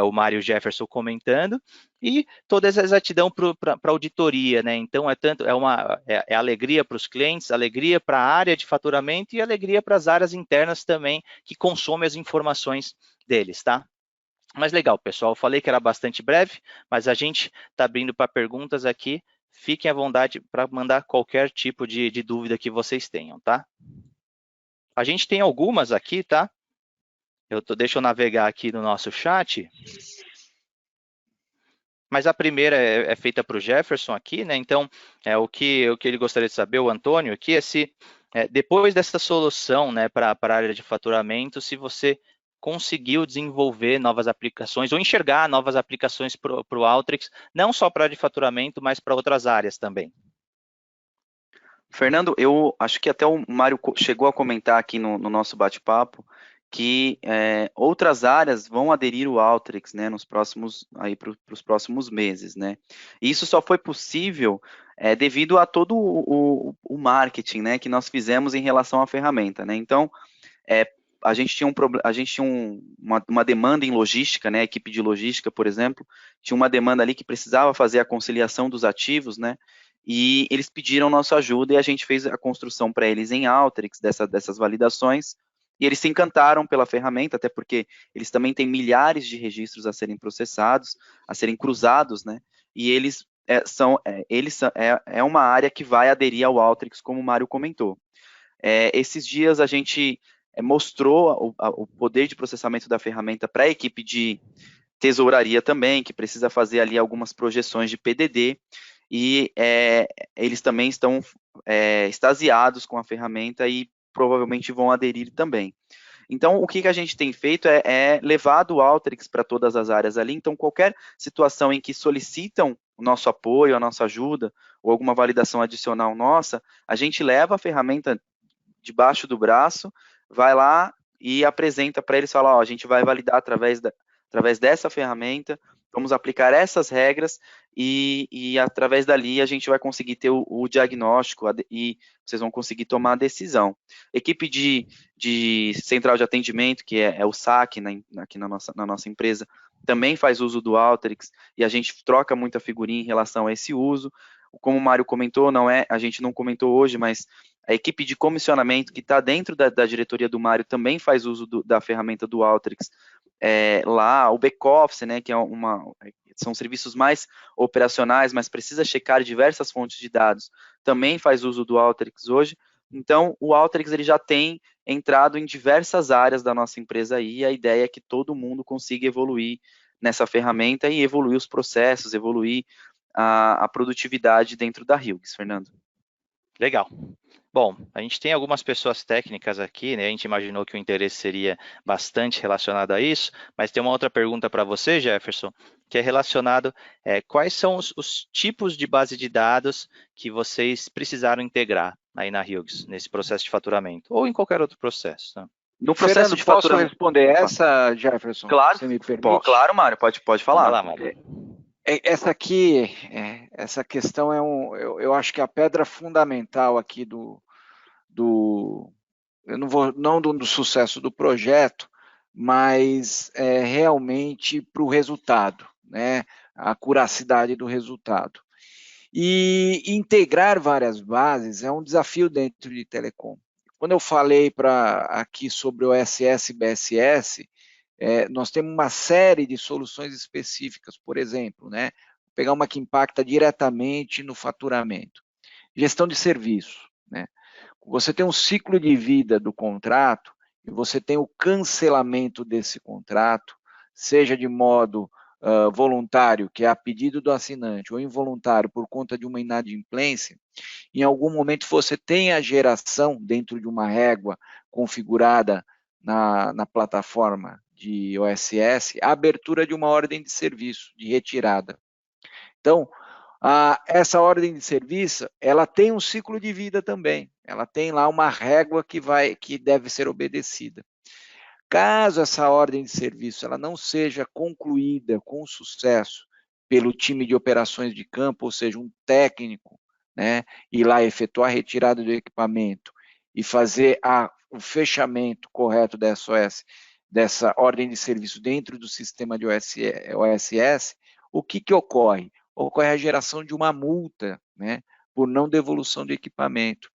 o Mário Jefferson comentando, e toda essa exatidão para a auditoria, né? Então é alegria para os clientes, alegria para a área de faturamento e alegria para as áreas internas também que consomem as informações deles, tá? Mas legal, pessoal, eu falei que era bastante breve, mas a gente está abrindo para perguntas aqui. Fiquem à vontade para mandar qualquer tipo de dúvida que vocês tenham, tá? A gente tem algumas aqui, tá? Deixa eu navegar aqui no nosso chat. Mas a primeira é feita para o Jefferson aqui, né? Então, o que ele gostaria de saber, o Antônio, aqui, é se depois dessa solução, né, para a área de faturamento, se você conseguiu desenvolver novas aplicações ou enxergar novas aplicações para o Alteryx, não só para a área de faturamento, mas para outras áreas também. Fernando, eu acho que até o Mário chegou a comentar aqui no nosso bate-papo que outras áreas vão aderir ao Alteryx, né, para os próximos meses, né? E isso só foi possível devido a todo o marketing, né, que nós fizemos em relação à ferramenta, né? Então, a gente tinha uma demanda em logística, né? A equipe de logística, por exemplo, tinha uma demanda ali que precisava fazer a conciliação dos ativos, né? E eles pediram nossa ajuda e a gente fez a construção para eles em Alteryx dessas validações. E eles se encantaram pela ferramenta, até porque eles também têm milhares de registros a serem processados, a serem cruzados, né? E eles é uma área que vai aderir ao Alteryx, como o Mário comentou. Esses dias a gente mostrou o poder de processamento da ferramenta para a equipe de tesouraria também, que precisa fazer ali algumas projeções de PDD, e eles também estão extasiados com a ferramenta e provavelmente vão aderir também. Então, o que a gente tem feito é levado o Alteryx para todas as áreas ali. Então, qualquer situação em que solicitam o nosso apoio, a nossa ajuda, ou alguma validação adicional nossa, a gente leva a ferramenta debaixo do braço, vai lá e apresenta para eles, fala, ó, a gente vai validar através dessa ferramenta, vamos aplicar essas regras e através dali a gente vai conseguir ter o diagnóstico e vocês vão conseguir tomar a decisão. Equipe de central de atendimento, que é o SAC aqui na nossa empresa, também faz uso do Alteryx e a gente troca muita figurinha em relação a esse uso. Como o Mário comentou, a gente não comentou hoje, mas a equipe de comissionamento que está dentro da diretoria do Mário também faz uso da ferramenta do Alteryx. Lá, o back-office, né, que são serviços mais operacionais, mas precisa checar diversas fontes de dados, também faz uso do Alteryx hoje, Então, o Alteryx ele já tem entrado em diversas áreas da nossa empresa aí, e a ideia é que todo mundo consiga evoluir nessa ferramenta e evoluir os processos, evoluir a produtividade dentro da Hughes, Fernando. Legal. Bom, a gente tem algumas pessoas técnicas aqui, né? A gente imaginou que o interesse seria bastante relacionado a isso, mas tem uma outra pergunta para você, Jefferson, que é relacionado quais são os tipos de base de dados que vocês precisaram integrar aí na Hughes, nesse processo de faturamento, ou em qualquer outro processo. Tá? No processo de faturamento. Posso responder essa, Jefferson? Claro, você me permite? Claro, Mário, pode falar. Vai lá, Mário. Essa aqui, essa questão eu acho que é a pedra fundamental aqui eu não do sucesso do projeto, mas realmente para o resultado, né? A curacidade do resultado. E integrar várias bases é um desafio dentro de telecom. Quando eu falei aqui sobre o OSS e BSS, nós temos uma série de soluções específicas, por exemplo, né? Vou pegar uma que impacta diretamente no faturamento. Gestão de serviço, né? Você tem um ciclo de vida do contrato e você tem o cancelamento desse contrato, seja de modo voluntário, que é a pedido do assinante, ou involuntário por conta de uma inadimplência. Em algum momento você tem a geração dentro de uma régua configurada na plataforma de OSS, a abertura de uma ordem de serviço, de retirada. Então, essa ordem de serviço, ela tem um ciclo de vida também. Ela tem lá uma régua que deve ser obedecida. Caso essa ordem de serviço ela não seja concluída com sucesso pelo time de operações de campo, ou seja, um técnico, né, ir lá efetuar a retirada do equipamento e fazer o fechamento correto dessa ordem de serviço dentro do sistema de OSS, o que ocorre? Ocorre a geração de uma multa, né, por não devolução do equipamento,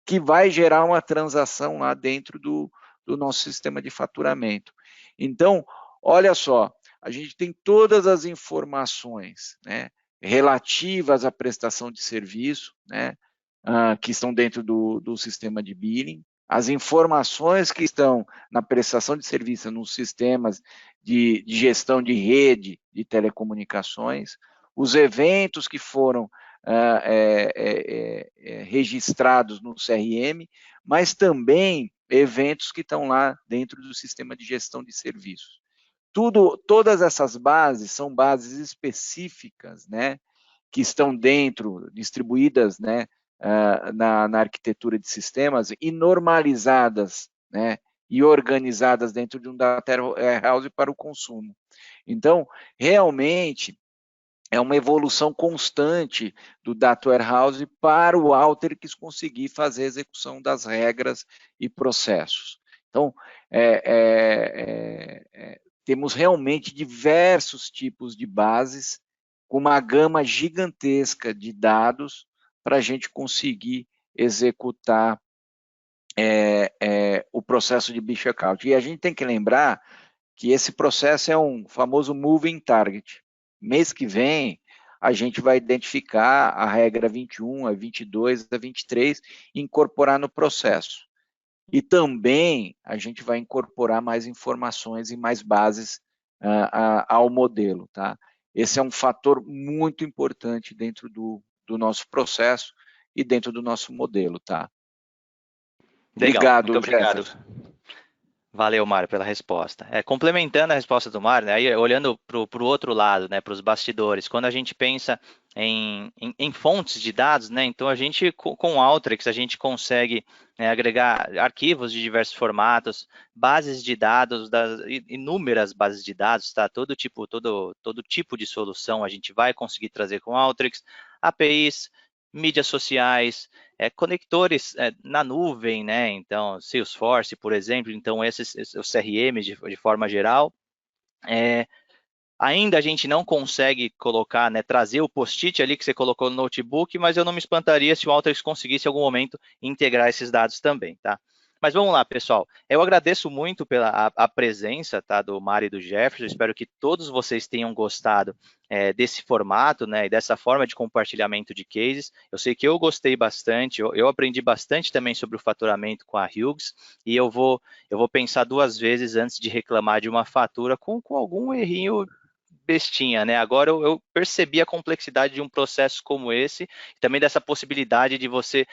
que vai gerar uma transação lá dentro do nosso sistema de faturamento. Então, olha só, a gente tem todas as informações, né, relativas à prestação de serviço, né, que estão dentro do sistema de billing, as informações que estão na prestação de serviço nos sistemas de gestão de rede de telecomunicações, os eventos que foram registrados no CRM, mas também eventos que estão lá dentro do sistema de gestão de serviços. Todas essas bases são bases específicas, né, que estão dentro, distribuídas, né, na arquitetura de sistemas e normalizadas, né, e organizadas dentro de um data warehouse para o consumo. Então, realmente, é uma evolução constante do Data Warehouse para o Alteryx conseguir fazer a execução das regras e processos. Então, temos realmente diversos tipos de bases, com uma gama gigantesca de dados para a gente conseguir executar o processo de bill checkout. E a gente tem que lembrar que esse processo é um famoso moving target. Mês que vem, a gente vai identificar a regra 21, a 22, a 23 e incorporar no processo. E também a gente vai incorporar mais informações e mais bases ao modelo, tá? Esse é um fator muito importante dentro do nosso processo e dentro do nosso modelo, tá? Legal, obrigado, muito obrigado. Jefferson. Valeu, Mário, pela resposta. Complementando a resposta do Mário, né, aí, olhando para o outro lado, né, para os bastidores, quando a gente pensa em fontes de dados, né, então a gente, com o Alteryx, a gente consegue agregar arquivos de diversos formatos, bases de dados, inúmeras bases de dados, tá? Todo tipo de solução a gente vai conseguir trazer com o Alteryx, APIs, mídias sociais, conectores na nuvem, né? Então, Salesforce, por exemplo, então esses os CRM de forma geral. Ainda a gente não consegue colocar, né, trazer o post-it ali que você colocou no notebook, mas eu não me espantaria se o Alteryx conseguisse em algum momento integrar esses dados também, tá? Mas vamos lá, pessoal. Eu agradeço muito pela a presença, tá, do Mário e do Jefferson. Espero que todos vocês tenham gostado desse formato, né, e dessa forma de compartilhamento de cases. Eu sei que eu gostei bastante, eu aprendi bastante também sobre o faturamento com a Hughes, e eu vou pensar 2 vezes antes de reclamar de uma fatura com algum errinho bestinha, né? Agora eu percebi a complexidade de um processo como esse, também dessa possibilidade de você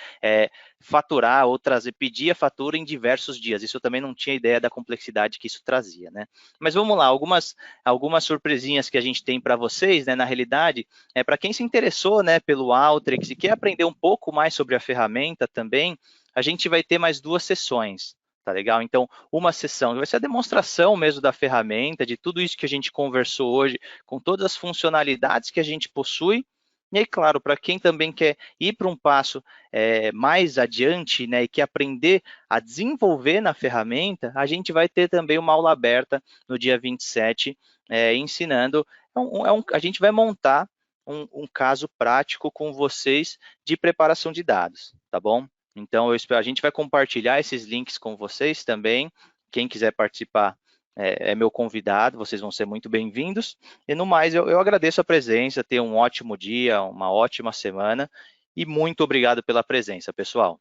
faturar ou pedir a fatura em diversos dias. Isso eu também não tinha ideia da complexidade que isso trazia, né? Mas vamos lá, algumas surpresinhas que a gente tem para vocês, né? Na realidade, para quem se interessou, né, pelo Alteryx e quer aprender um pouco mais sobre a ferramenta também, a gente vai ter mais 2 sessões. Tá legal? Então, uma sessão vai ser a demonstração mesmo da ferramenta, de tudo isso que a gente conversou hoje, com todas as funcionalidades que a gente possui. E aí, claro, para quem também quer ir para um passo mais adiante, né, e quer aprender a desenvolver na ferramenta, a gente vai ter também uma aula aberta no dia 27, ensinando. A gente vai montar um caso prático com vocês de preparação de dados, tá bom? Então, a gente vai compartilhar esses links com vocês também. Quem quiser participar é meu convidado, vocês vão ser muito bem-vindos. E no mais, eu agradeço a presença, tenham um ótimo dia, uma ótima semana e muito obrigado pela presença, pessoal.